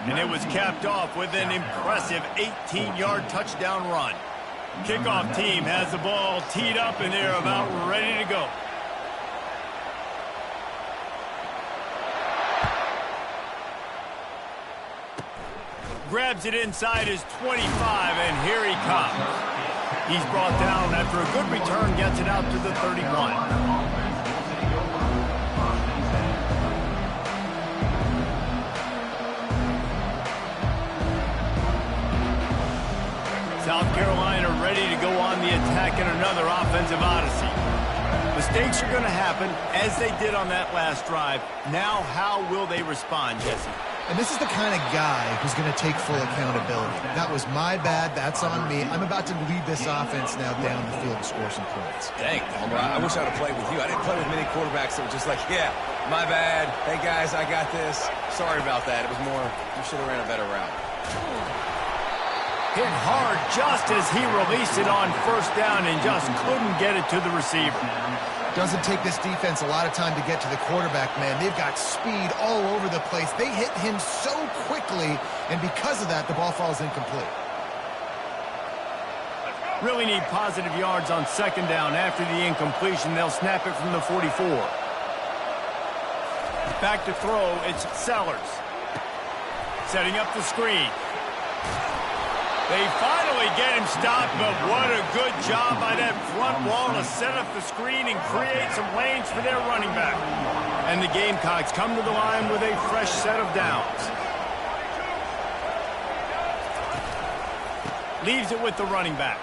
[SPEAKER 3] And it was capped off with an impressive 18-yard touchdown run. Kickoff team has the ball teed up, and they're about ready to go. Grabs it inside his 25, and here he comes. He's brought down after a good return, gets it out to the 31. South Carolina ready to go on the attack in another offensive odyssey. Mistakes are going to happen, as they did on that last drive. Now, how will they respond, Jesse?
[SPEAKER 5] And this is the kind of guy who's going to take full accountability. That was my bad. That's on me. I'm about to lead this offense now down the field to score some points.
[SPEAKER 4] Dang, Homer, I wish I would have played with you. I didn't play with many quarterbacks that were just like, yeah, my bad. Hey, guys, I got this. Sorry about that. It was more, you should have ran a better route.
[SPEAKER 3] Hit hard just as he released it on first down and just couldn't get it to the receiver.
[SPEAKER 5] Doesn't take this defense a lot of time to get to the quarterback, man. They've got speed all over the place. They hit him so quickly, and because of that, the ball falls incomplete.
[SPEAKER 3] Really need positive yards on second down. After the incompletion, they'll snap it from the 44. Back to throw, it's Sellers. Setting up the screen. They finally get him stopped, but what a good job by that front wall to set up the screen and create some lanes for their running back. And the Gamecocks come to the line with a fresh set of downs. Leaves it with the running back.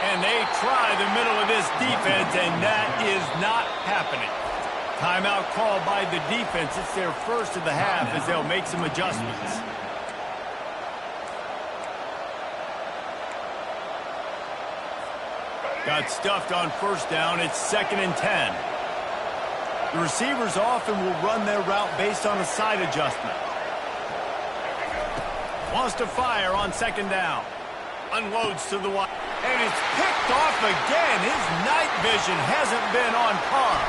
[SPEAKER 3] And they try the middle of this defense, and that is not happening. Timeout called by the defense. It's their first of the half as they'll make some adjustments. Got stuffed on first down. It's 2nd and 10. The receivers often will run their route based on a side adjustment. Wants to fire on second down. Unloads to the wide. And it's picked off again. His night vision hasn't been on par.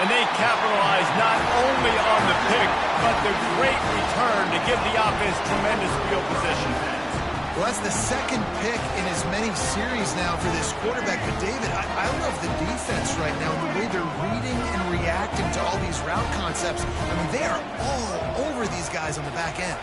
[SPEAKER 3] And they capitalize not only on the pick, but the great return to give the offense tremendous field position.
[SPEAKER 5] Well, that's the second pick in as many series now for this quarterback. But, David, I love the defense right now, the way they're reading and reacting to all these route concepts. I mean, they are all over these guys on the back end.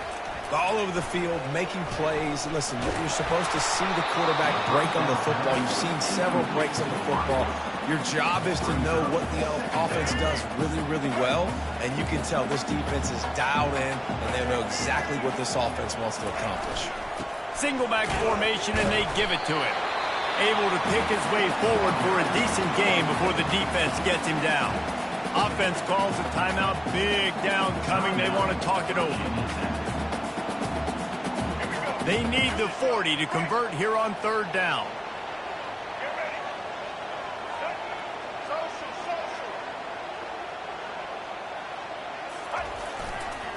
[SPEAKER 4] All over the field, making plays. Listen, you're supposed to see the quarterback break on the football. You've seen several breaks on the football. Your job is to know what the offense does really, really well. And you can tell this defense is dialed in, and they know exactly what this offense wants to accomplish.
[SPEAKER 3] Single back formation, and they give it to him. Able to pick his way forward for a decent game before the defense gets him down. Offense calls a timeout. Big down coming. They want to talk it over. They need the 40 to convert here on third down.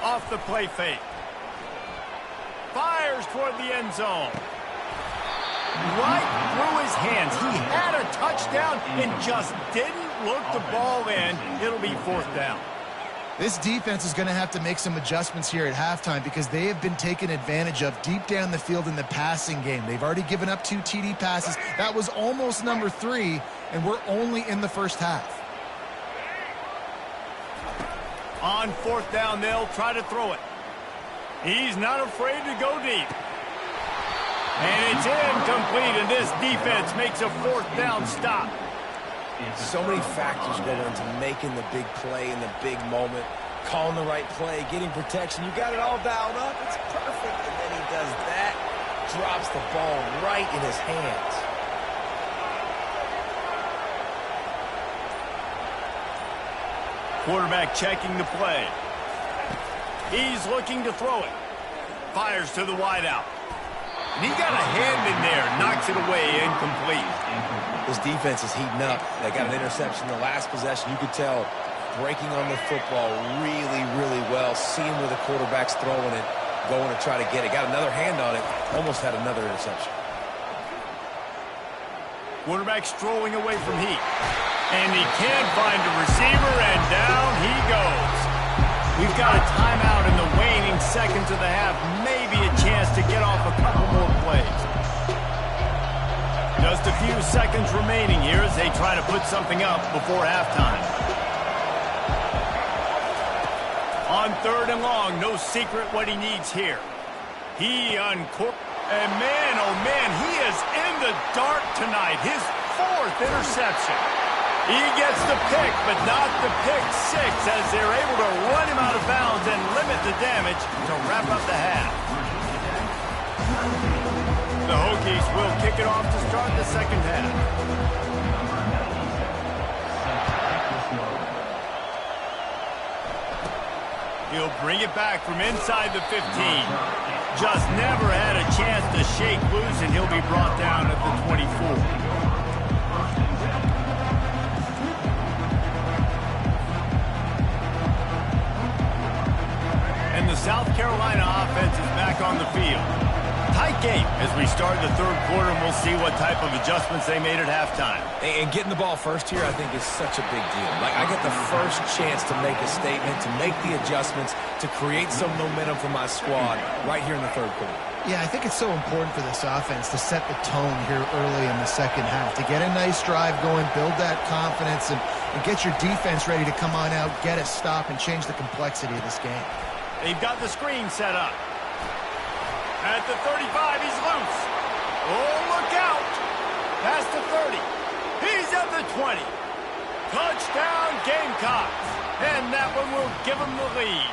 [SPEAKER 3] off the play fake. Fires toward the end zone. Right through his hands. He had a touchdown and just didn't look the ball in. It'll be 4th down.
[SPEAKER 5] This defense is going to have to make some adjustments here at halftime because they have been taken advantage of deep down the field in the passing game. They've already given up 2 TD passes. That was almost number 3, and we're only in the first half.
[SPEAKER 3] On 4th down, they'll try to throw it. He's not afraid to go deep. And it's incomplete, and this defense makes a 4th down stop.
[SPEAKER 4] So many factors go into making the big play in the big moment, calling the right play, getting protection. You got it all dialed up. It's perfect. And then he does that, drops the ball right in his hands.
[SPEAKER 3] Quarterback checking the play. He's looking to throw it. Fires to the wideout. And he got a hand in there, knocks it away, incomplete.
[SPEAKER 4] This defense is heating up. They got an interception in the last possession. You could tell breaking on the football really, really well, seeing where the quarterback's throwing it, going to try to get it. Got another hand on it, almost had another interception.
[SPEAKER 3] Quarterback strolling away from heat. And he can't find a receiver, and down he goes. We've got a timeout in the waning seconds of the half. Maybe a chance to get off a couple more plays. Just a few seconds remaining here as they try to put something up before halftime. On 3rd and long, no secret what he needs here. He uncorked. And man, oh man, he is in the dark tonight. His 4th interception. He gets the pick, but not the pick 6 as they're able to run him out of bounds and limit the damage to wrap up the half. The Hokies will kick it off to start the second half. He'll bring it back from inside the 15. Just never had a chance to shake loose, and he'll be brought down at the 24. And the South Carolina offense is back on the field. Tight game as we start the 3rd quarter, and we'll see what type of adjustments they made at halftime.
[SPEAKER 4] And getting the ball first here, I think, is such a big deal. Like, I get the first chance to make a statement, to make the adjustments, to create some momentum for my squad right here in the 3rd quarter.
[SPEAKER 5] Yeah, I think it's so important for this offense to set the tone here early in the second half, to get a nice drive going, build that confidence, and get your defense ready to come on out, get a stop, and change the complexity of this game.
[SPEAKER 3] They've got the screen set up. At the 35, he's loose. Oh, look out. Past the 30. He's at the 20. Touchdown, Gamecocks. And that one will give them the lead.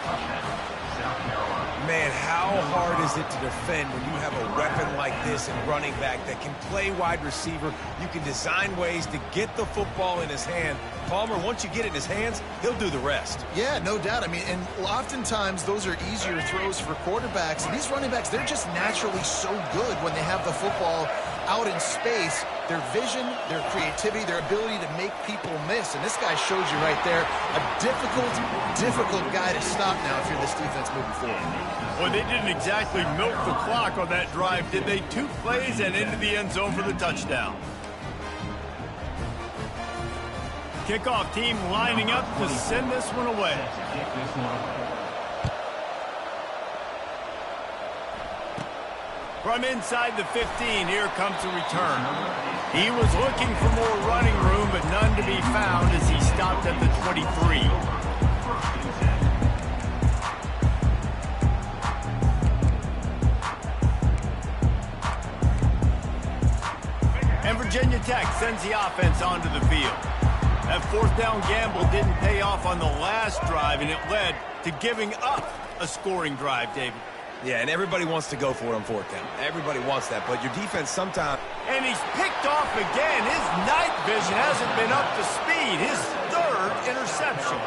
[SPEAKER 4] Man, how hard is it to defend when you have a weapon like this and running back that can play wide receiver? You can design ways to get the football in his hand. Palmer, once you get it in his hands, he'll do the rest.
[SPEAKER 5] Yeah, no doubt. I mean, and oftentimes those are easier throws for quarterbacks. And these running backs, they're just naturally so good when they have the football out in space. Their vision, their creativity, their ability to make people miss. And this guy shows you right there a difficult guy to stop now if you're this defense moving forward.
[SPEAKER 3] Well, they didn't exactly milk the clock on that drive, did they? 2 plays and into the end zone for the touchdown. Kickoff team lining up to send this one away. From inside the 15, here comes the return. He was looking for more running room, but none to be found as he stopped at the 23. And Virginia Tech sends the offense onto the field. That 4th down gamble didn't pay off on the last drive, and it led to giving up a scoring drive, David.
[SPEAKER 4] Yeah, and everybody wants to go for it on 4th down. Everybody wants that, but your defense sometimes...
[SPEAKER 3] And he's picked off again. His night vision hasn't been up to speed. His 3rd interception.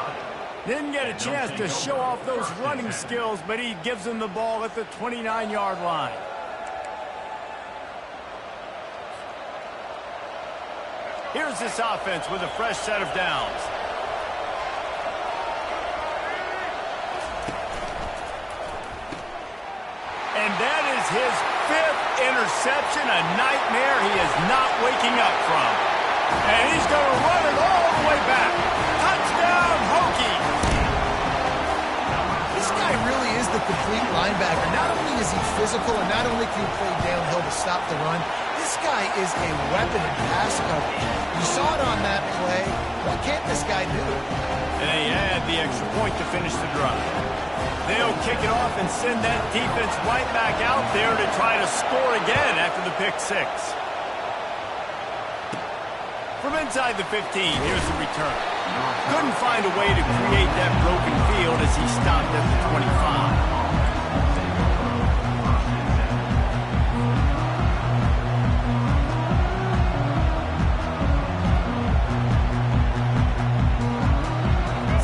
[SPEAKER 3] Didn't get a chance to show off those running skills, but he gives him the ball at the 29-yard line. Here's this offense with a fresh set of downs. And that is his 5th interception, a nightmare he is not waking up from. And he's going to run it all the way back. Touchdown, Hokie!
[SPEAKER 5] This guy really is the complete linebacker. Not only is he physical and not only can he play downhill to stop the run, this guy is a weapon in pass coverage. You saw it on that play. What can't this guy do?
[SPEAKER 3] And they add the extra point to finish the drive. They'll kick it off and send that defense right back out there to try to score again after the pick 6. From inside the 15, here's the return. Couldn't find a way to create that broken field as he stopped at the 25.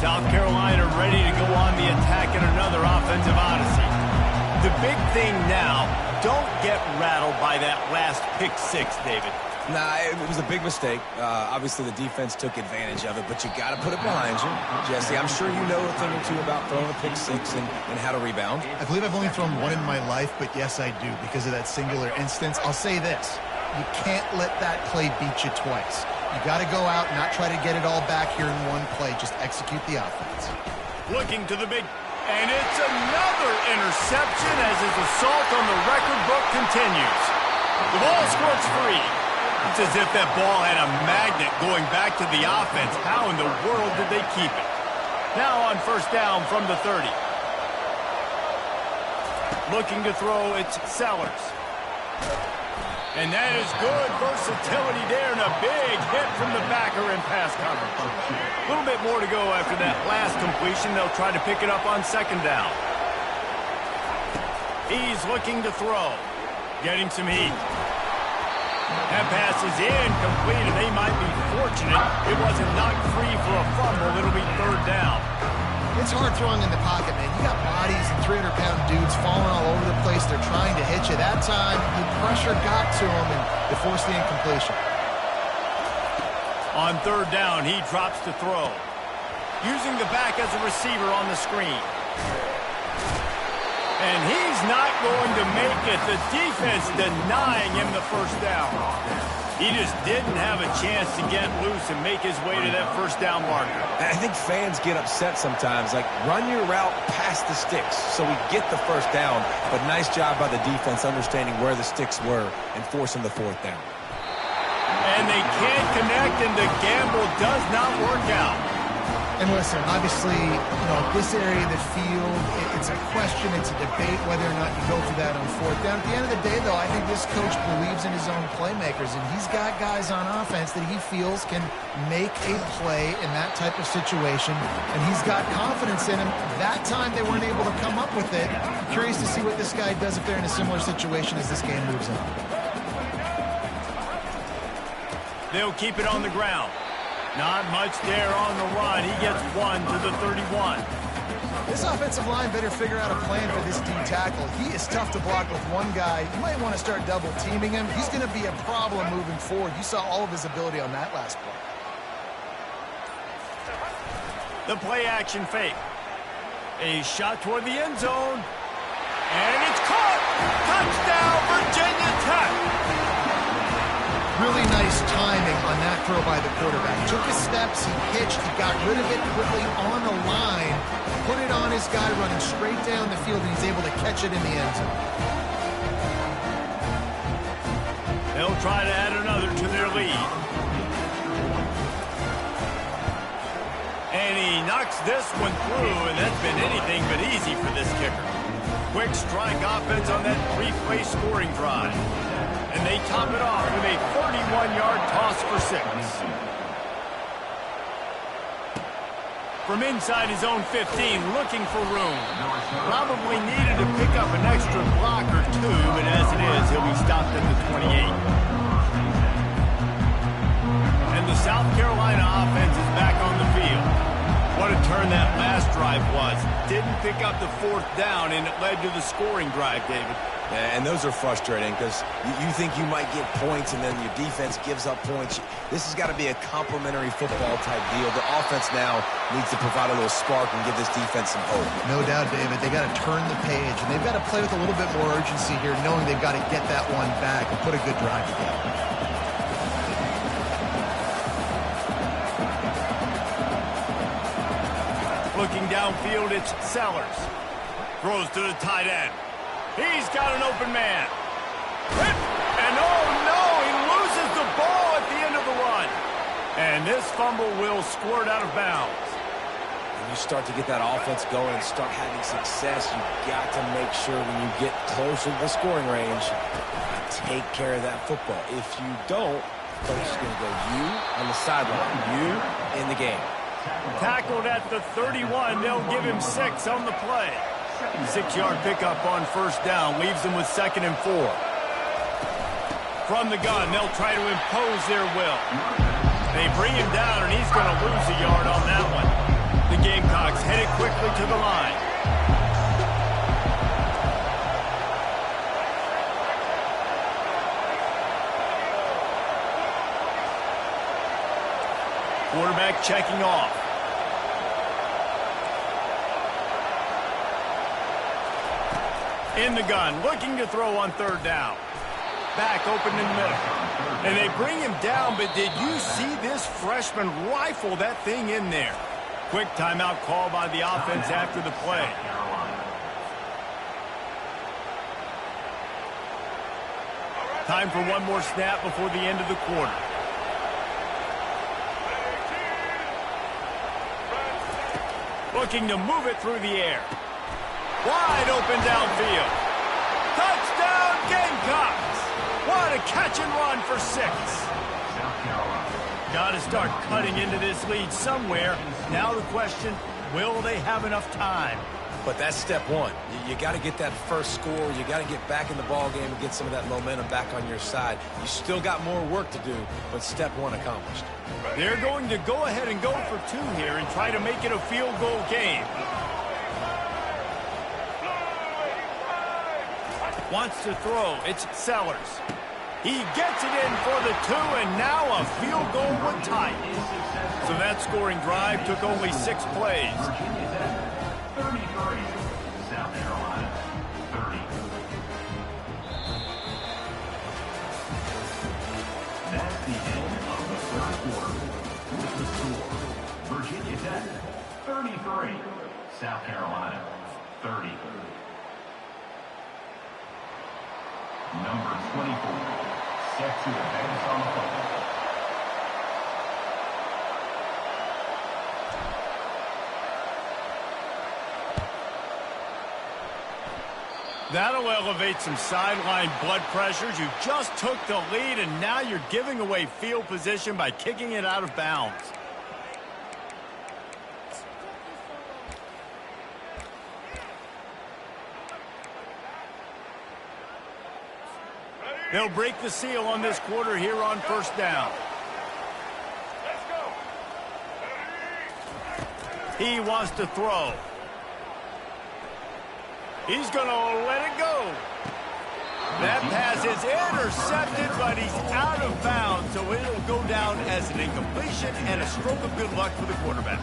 [SPEAKER 3] South Carolina ready to go on the attack in another offensive odyssey. The big thing now, don't get rattled by that last pick 6, David.
[SPEAKER 4] Nah, it was a big mistake. Obviously, the defense took advantage of it, but you got to put it behind you. Jesse, I'm sure you know a thing or two about throwing a pick 6 and how to rebound.
[SPEAKER 5] I believe I've only thrown one in my life, but yes, I do because of that singular instance. I'll say this. You can't let that play beat you twice. You got to go out and not try to get it all back here in one play. Just execute the offense.
[SPEAKER 3] Looking to the big, and it's another interception as his assault on the record book continues. The ball squirts free. It's as if that ball had a magnet going back to the offense. How in the world did they keep it? Now on first down from the 30. Looking to throw, it's Sellers. And that is good versatility there and a big hit from the backer in pass coverage. A little bit more to go after that last completion. They'll try to pick it up on second down. He's looking to throw. Getting some heat. That pass is incomplete, and they might be fortunate it wasn't knocked free for a fumble. It'll be third down.
[SPEAKER 5] It's hard throwing in the pocket, man. You got bodies and 300-pound dudes falling all over the place. They're trying to hit you. That time, the pressure got to him, and they forced the incompletion.
[SPEAKER 3] On third down, he drops to throw. Using the back as a receiver on the screen. And he's not going to make it. The defense denying him the first down. He just didn't have a chance to get loose and make his way to that first down marker.
[SPEAKER 4] I think fans get upset sometimes. Like, run your route past the sticks so we get the first down. But nice job by the defense understanding where the sticks were and forcing the fourth down.
[SPEAKER 3] And they can't connect, and the gamble does not work out.
[SPEAKER 5] And listen, obviously, this area of the field, it's a question, it's a debate whether or not you go for that on fourth down. At the end of the day, though, I think this coach believes in his own playmakers, and he's got guys on offense that he feels can make a play in that type of situation, and he's got confidence in him. That time they weren't able to come up with it. I'm curious to see what this guy does if they're in a similar situation as this game moves on.
[SPEAKER 3] They'll keep it on the ground. Not much there on the run. He gets 1 to the 31.
[SPEAKER 5] This offensive line better figure out a plan for this D tackle. He is tough to block with one guy. You might want to start double teaming him. He's going to be a problem moving forward. You saw all of his ability on that last play.
[SPEAKER 3] The play action fake. A shot toward the end zone. And it's caught. Touchdown, Virginia Tech.
[SPEAKER 5] Really nice timing on that throw by the quarterback. Took his steps, he pitched, he got rid of it quickly on the line, put it on his guy running straight down the field, and he's able to catch it in the end zone.
[SPEAKER 3] They'll try to add another to their lead. And he knocks this one through, and that's been anything but easy for this kicker. Quick strike offense on that three-play scoring drive. And they top it off with a 31-yard toss for 6. From inside his own 15, looking for room. Probably needed to pick up an extra block or two, but as it is, he'll be stopped at the 28. And the South Carolina offense is back on the field. What a turn that last drive was. Didn't pick up the fourth down, and it led to the scoring drive, David.
[SPEAKER 4] And those are frustrating because you think you might get points and then your defense gives up points. This has got to be a complementary football type deal. The offense now needs to provide a little spark and give this defense some hope.
[SPEAKER 5] No doubt, David. They got to turn the page, and they've got to play with a little bit more urgency here, knowing they've got to get that one back and put a good drive together.
[SPEAKER 3] Looking downfield, it's Sellers. Throws to the tight end. He's got an open man. And oh no, he loses the ball at the end of the run. And this fumble will squirt out of bounds.
[SPEAKER 4] When you start to get that offense going and start having success, you've got to make sure when you get closer to the scoring range, you take care of that football. If you don't, coach is going to go you on the sideline, you in the game.
[SPEAKER 3] Tackled at the 31. They'll give him 6 on the play. 6-yard pickup on first down. Leaves them with 2nd and 4. From the gun, they'll try to impose their will. They bring him down, and he's going to lose a yard on that one. The Gamecocks headed quickly to the line. Quarterback checking off. In the gun, looking to throw on 3rd down. Back open in the middle. And they bring him down, but did you see this freshman rifle that thing in there? Quick timeout call by the offense after the play. Time for one more snap before the end of the quarter. Looking to move it through the air. Wide open downfield. Touchdown Gamecocks! What a catch and run for 6. Got to start cutting into this lead somewhere. Now the question, will they have enough time?
[SPEAKER 4] But that's step one. You got to get that first score. You got to get back in the ball game and get some of that momentum back on your side. You still got more work to do, but step one accomplished.
[SPEAKER 3] They're going to go ahead and go for 2 here and try to make it a field goal game. Wants to throw. It's Sellers. He gets it in for the 2, and now a field goal would tie it. So that scoring drive took only 6 plays.
[SPEAKER 2] South Carolina, 30. That's the end of the 3rd quarter. With the score, Virginia Tech, 33. South Carolina, 30. Number 24, set to advance on the play.
[SPEAKER 3] That'll elevate some sideline blood pressures. You just took the lead, and now you're giving away field position by kicking it out of bounds. They'll break the seal on this quarter here on first down. He wants to throw. He's going to let it go. That pass is intercepted, but he's out of bounds, so it'll go down as an incompletion and a stroke of good luck for the quarterback.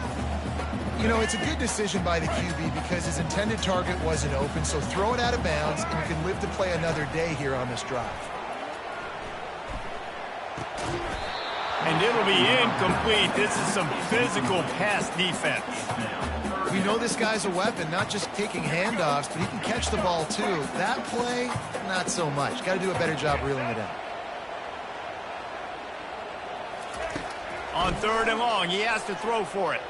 [SPEAKER 5] You know, it's a good decision by the QB because his intended target wasn't open, so throw it out of bounds, and you can live to play another day here on this drive.
[SPEAKER 3] And it'll be incomplete. This is some physical pass defense.
[SPEAKER 5] We know this guy's a weapon, not just taking handoffs, but he can catch the ball too. That play, not so much. Got to do a better job reeling it in.
[SPEAKER 3] On 3rd and long, he has to throw for it.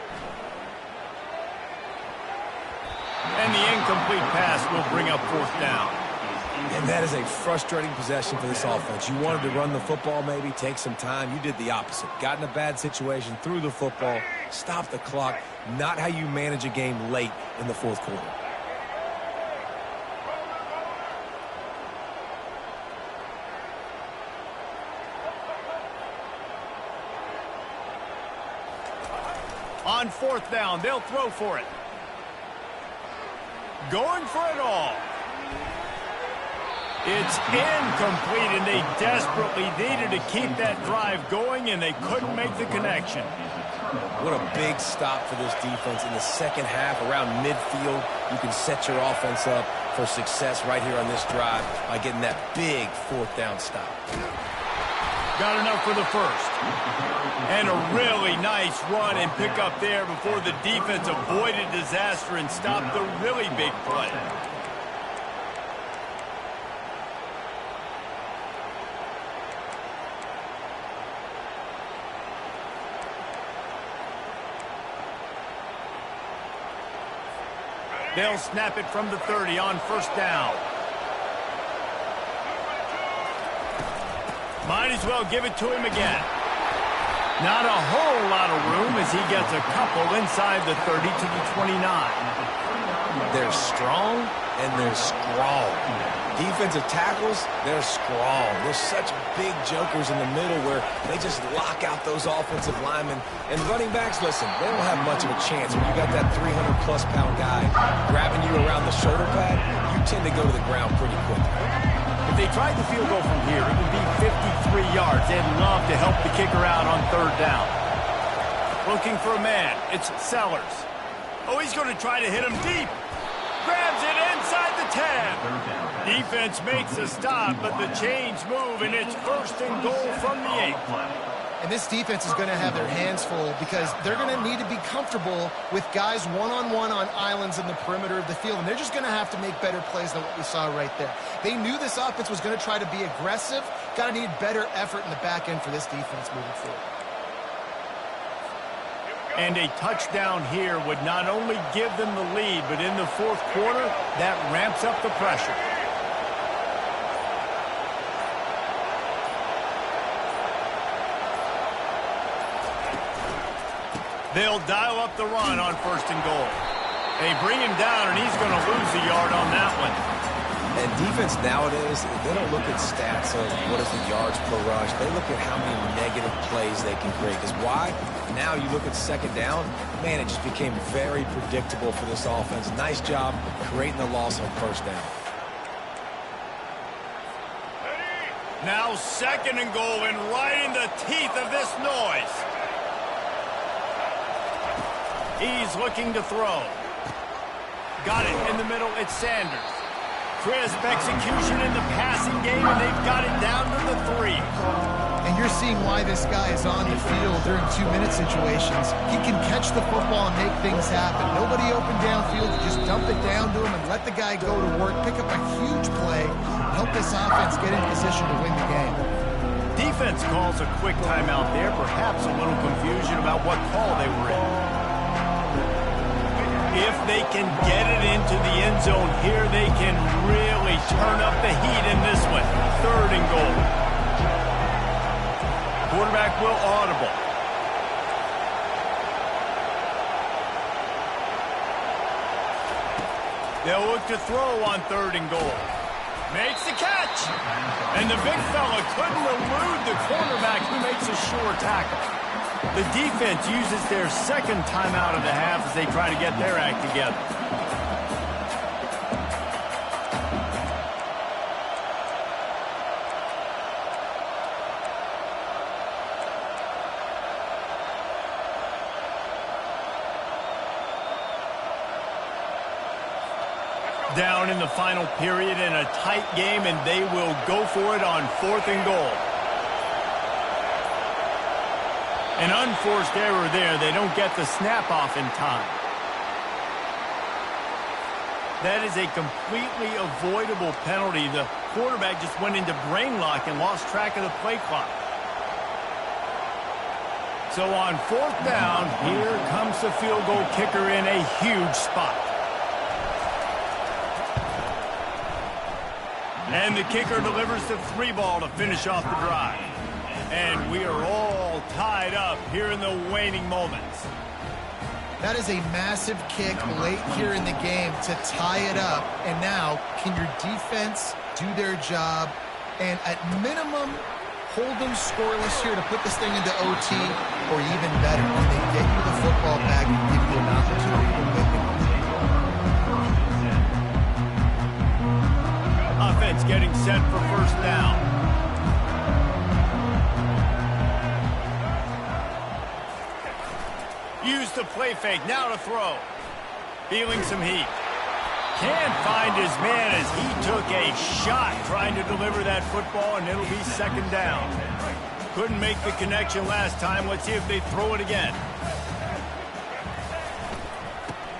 [SPEAKER 3] And the incomplete pass will bring up 4th down.
[SPEAKER 4] And that is a frustrating possession for this offense. You wanted to run the football, maybe take some time. You did the opposite. Got in a bad situation, threw the football, stopped the clock. Not how you manage a game late in the 4th quarter.
[SPEAKER 3] On 4th down, they'll throw for it. Going for it all. It's incomplete, and they desperately needed to keep that drive going, and they couldn't make the connection.
[SPEAKER 4] What a big stop for this defense in the second half. Around midfield, you can set your offense up for success right here on this drive by getting that big fourth down stop.
[SPEAKER 3] Got enough for the first. And a really nice run and pick up there before the defense avoided disaster and stopped the really big play. They'll snap it from the 30 on first down. Might as well give it to him again. Not a whole lot of room as he gets a couple inside the 30 to the 29.
[SPEAKER 4] They're strong and they're strong. Defensive tackles, they're strong. There's such big jokers in the middle where they just lock out those offensive linemen. And running backs, listen, they don't have much of a chance. When you got that 300-plus pound guy grabbing you around the shoulder pad, you tend to go to the ground pretty quickly.
[SPEAKER 3] If they tried the field goal from here, it would be 53 yards. They'd love to help the kicker out on third down. Looking for a man. It's Sellers. Oh, he's going to try to hit him deep. Grabs it inside the 10. Defense makes a stop, but the chains move, and it's first and goal from the 8.
[SPEAKER 5] And this defense is going to have their hands full because they're going to need to be comfortable with guys one-on-one on islands in the perimeter of the field. And they're just going to have to make better plays than what we saw right there. They knew this offense was going to try to be aggressive. Got to need better effort in the back end for this defense moving forward.
[SPEAKER 3] And a touchdown here would not only give them the lead, but in the fourth quarter, that ramps up the pressure. They'll dial up the run on first and goal. They bring him down, and he's going to lose a yard on that one.
[SPEAKER 4] And defense nowadays, they don't look at stats of what is the yards per rush. They look at how many negative plays they can create. Because why? Now you look at second down, man, it just became very predictable for this offense. Nice job creating the loss on first down.
[SPEAKER 3] Now second and goal, and right in the teeth of this noise. He's looking to throw. Got it in the middle. It's Sanders. Crisp execution in the passing game, and they've got it down to the 3.
[SPEAKER 5] And you're seeing why this guy is on the field during 2-minute situations. He can catch the football and make things happen. Nobody open downfield. You just dump it down to him and let the guy go to work, pick up a huge play, help this offense get in position to win the game.
[SPEAKER 3] Defense calls a quick timeout there. Perhaps a little confusion about what call they were in. If they can get it into the end zone here, they can really turn up the heat in this one. Third and goal. Quarterback will audible. They'll look to throw on third and goal. Makes the catch. And the big fella couldn't elude the cornerback who makes a sure tackle. The defense uses their second timeout of the half as they try to get their act together. Down in the final period in a tight game, and they will go for it on fourth and goal. An unforced error there. They don't get the snap off in time. That is a completely avoidable penalty. The quarterback just went into brain lock and lost track of the play clock. So on fourth down, here comes the field goal kicker in a huge spot. And the kicker delivers the 3 ball to finish off the drive. And we are all tied up here in the waning moments.
[SPEAKER 5] That is a massive kick late here in the game to tie it up. And now, can your defense do their job and at minimum hold them scoreless here to put this thing into OT, or even better, can they get you the football back and give you an opportunity to win?
[SPEAKER 3] Offense starts getting set for first down. Use the play fake, now to throw. Feeling some heat. Can't find his man as he took a shot trying to deliver that football, and it'll be second down. Couldn't make the connection last time. Let's see if they throw it again.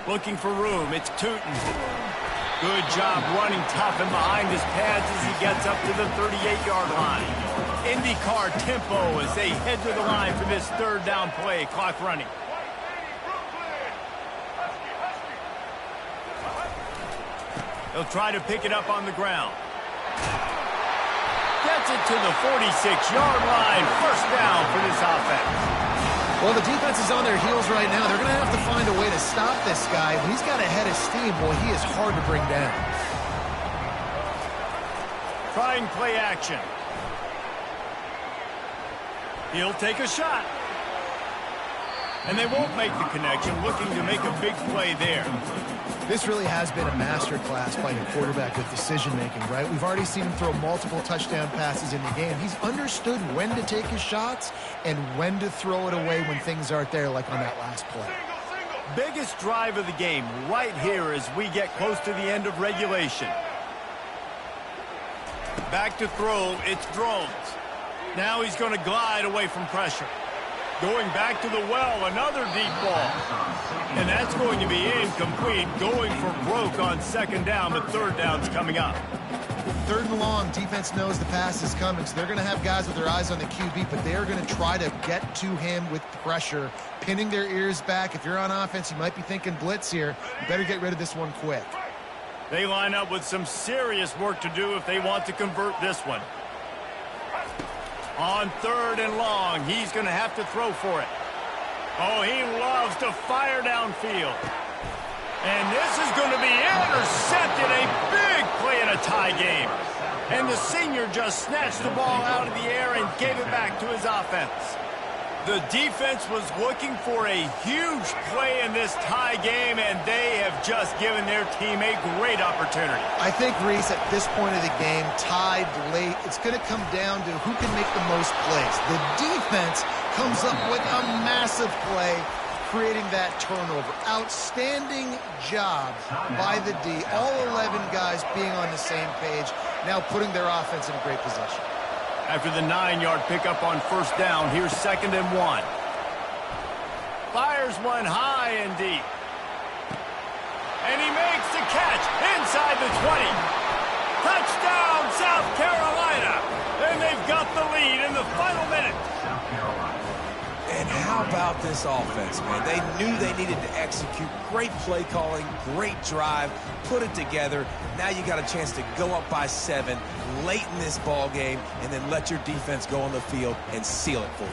[SPEAKER 3] Looking for room. It's Tootin. Good job running tough and behind his pads as he gets up to the 38-yard line. IndyCar tempo as they head to the line for this third down play. Clock running. He'll try to pick it up on the ground. Gets it to the 46-yard line. First down for this offense.
[SPEAKER 5] Well, the defense is on their heels right now. They're going to have to find a way to stop this guy. When he's got a head of steam, boy, he is hard to bring down.
[SPEAKER 3] Trying play action. He'll take a shot. And they won't make the connection, looking to make a big play there.
[SPEAKER 5] This really has been a master class by a quarterback with decision-making, right? We've already seen him throw multiple touchdown passes in the game. He's understood when to take his shots and when to throw it away when things aren't there, like on that last play.
[SPEAKER 3] Biggest drive of the game right here as we get close to the end of regulation. Back to throw, it's Drones. Now he's going to glide away from pressure. Going back to the well, another deep ball. And that's going to be incomplete, going for broke on second down, but third down's coming up.
[SPEAKER 5] Third and long, defense knows the pass is coming, so they're going to have guys with their eyes on the QB, but they are going to try to get to him with pressure, pinning their ears back. If you're on offense, you might be thinking blitz here. You better get rid of this one quick.
[SPEAKER 3] They line up with some serious work to do if they want to convert this one. On third and long, he's going to have to throw for it. Oh, he loves to fire downfield. And this is going to be intercepted. A big play in a tie game. And the senior just snatched the ball out of the air and gave it back to his offense. The defense was looking for a huge play in this tie game, and they have just given their team a great opportunity.
[SPEAKER 5] I think, Reese, at this point of the game, tied late, it's going to come down to who can make the most plays. The defense comes up with a massive play, creating that turnover. Outstanding job by the D. All 11 guys being on the same page, now putting their offense in a great position.
[SPEAKER 3] After the 9-yard pickup on first down, here's 2nd and 1. Fires one high and deep. And he makes the catch inside the 20. Touchdown, South Carolina! And they've got the lead in the final minute.
[SPEAKER 2] South Carolina.
[SPEAKER 4] And how about this offense, man? They knew they needed to execute. Great play calling, great drive, put it together. Now you got a chance to go up by 7 late in this ball game and then let your defense go on the field and seal it for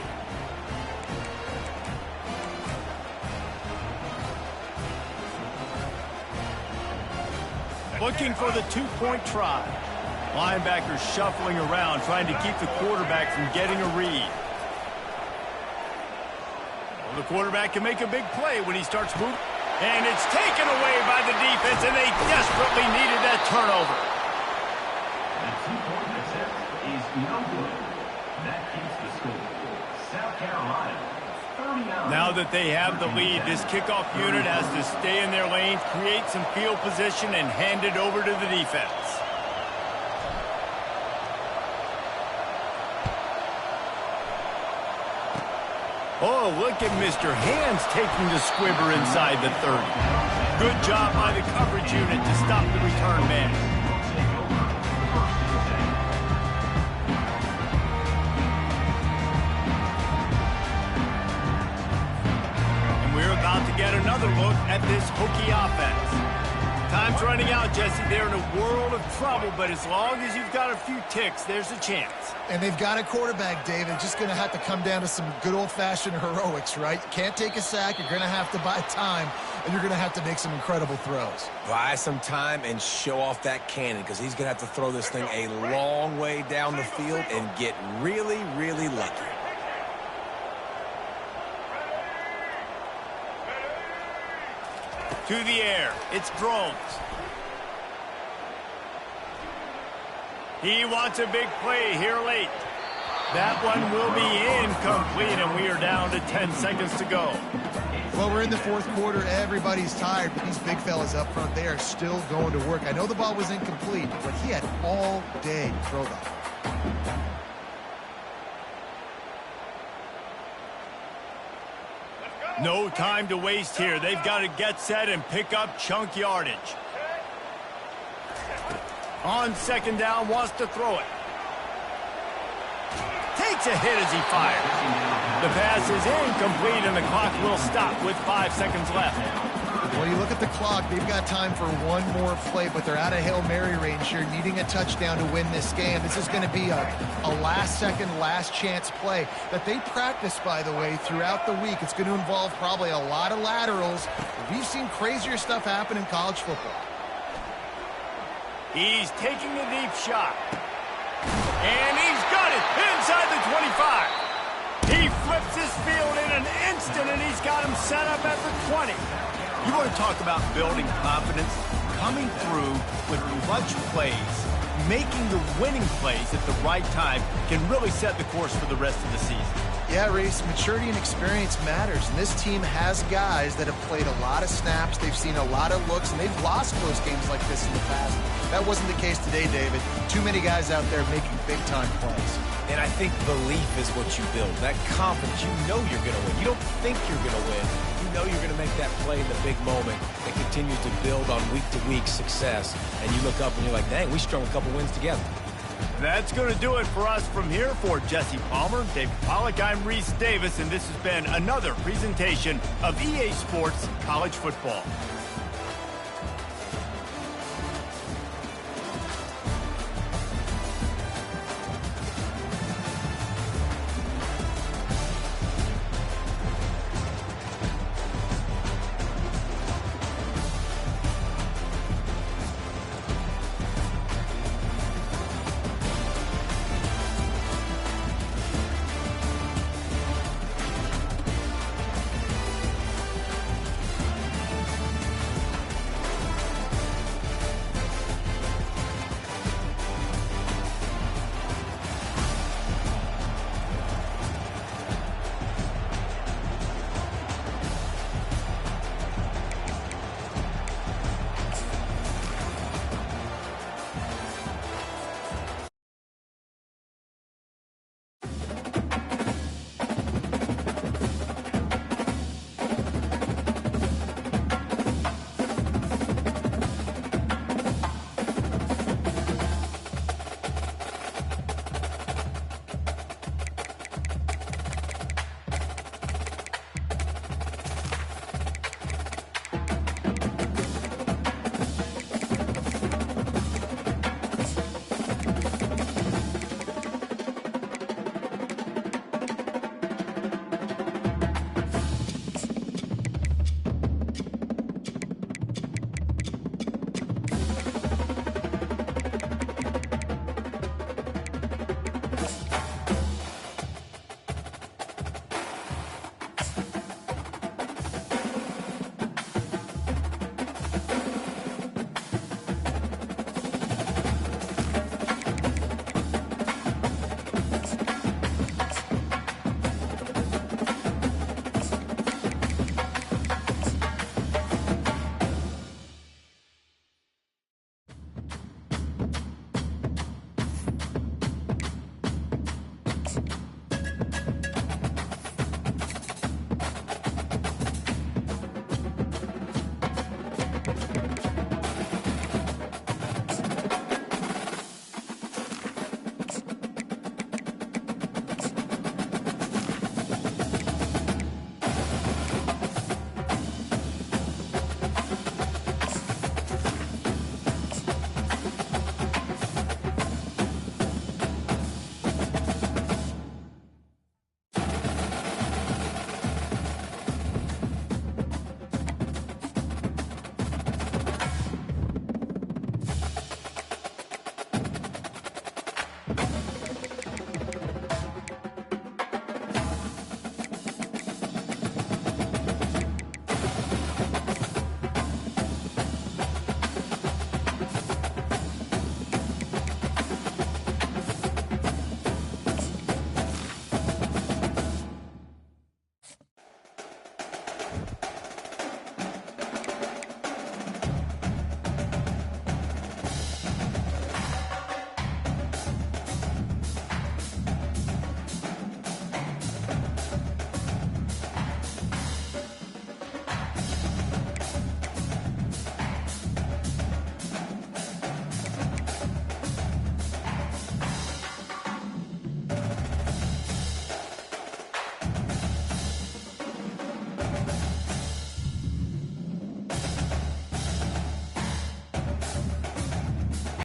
[SPEAKER 4] you.
[SPEAKER 3] Looking for the two-point try. Linebackers shuffling around, trying to keep the quarterback from getting a read. Well, the quarterback can make a big play when he starts moving. And it's taken away by the defense, and they desperately needed that turnover.
[SPEAKER 2] The two-point attempt is no good. That keeps the score. South Carolina, 39.
[SPEAKER 3] Now that they have the lead, this kickoff unit has to stay in their lanes, create some field position, and hand it over to the defense. Oh, look at Mr. Hands taking the squibber inside the 30. Good job by the coverage unit to stop the return man. And we're about to get another look at this Hokie offense. Time's running out, Jesse. They're in a world of trouble, but as long as you've got a few ticks, there's a chance.
[SPEAKER 5] And they've got a quarterback, David. Just going to have to come down to some good old-fashioned heroics, right? You can't take a sack. You're going to have to buy time, and you're going to have to make some incredible throws.
[SPEAKER 4] Buy some time and show off that cannon because he's going to have to throw this thing a long way down the field and get really, really lucky. To the air, it's Drones.
[SPEAKER 3] He wants a big play here late. That one will be incomplete, and we are down to 10 seconds to go.
[SPEAKER 5] Well, we're in the fourth quarter. Everybody's tired, but these big fellas up front, they are still going to work. I know the ball was incomplete, but he had all day to throw that.
[SPEAKER 3] No time to waste here. They've got to get set and pick up chunk yardage. On second down, wants to throw it. Takes a hit as he fires. The pass is incomplete, and the clock will stop with 5 seconds left.
[SPEAKER 5] Well, you look at the clock, they've got time for one more play, but they're out of Hail Mary range here, needing a touchdown to win this game. This is going to be a last-second, last-chance play that they practice, by the way, throughout the week. It's going to involve probably a lot of laterals. We've seen crazier stuff happen in college football.
[SPEAKER 3] He's taking a deep shot. And he's got it inside the 25. He flips his field in an instant, and he's got him set up at the 20.
[SPEAKER 6] You want to talk about building confidence? Coming through with clutch plays, making the winning plays at the right time can really set the course for the rest of the season.
[SPEAKER 5] Yeah, Reese, maturity and experience matters, and this team has guys that have played a lot of snaps, they've seen a lot of looks, and they've lost close games like this in the past. That wasn't the case today, David. Too many guys out there making big-time plays.
[SPEAKER 4] And I think belief is what you build. That confidence, you know you're going to win. You don't think you're going to win. You know you're going to make that play in the big moment that continues to build on week-to-week success. And you look up and you're like, dang, we strung a couple wins together.
[SPEAKER 3] That's going to do it for us from here. For Jesse Palmer, David Pollack, I'm Reese Davis, and this has been another presentation of EA Sports College Football.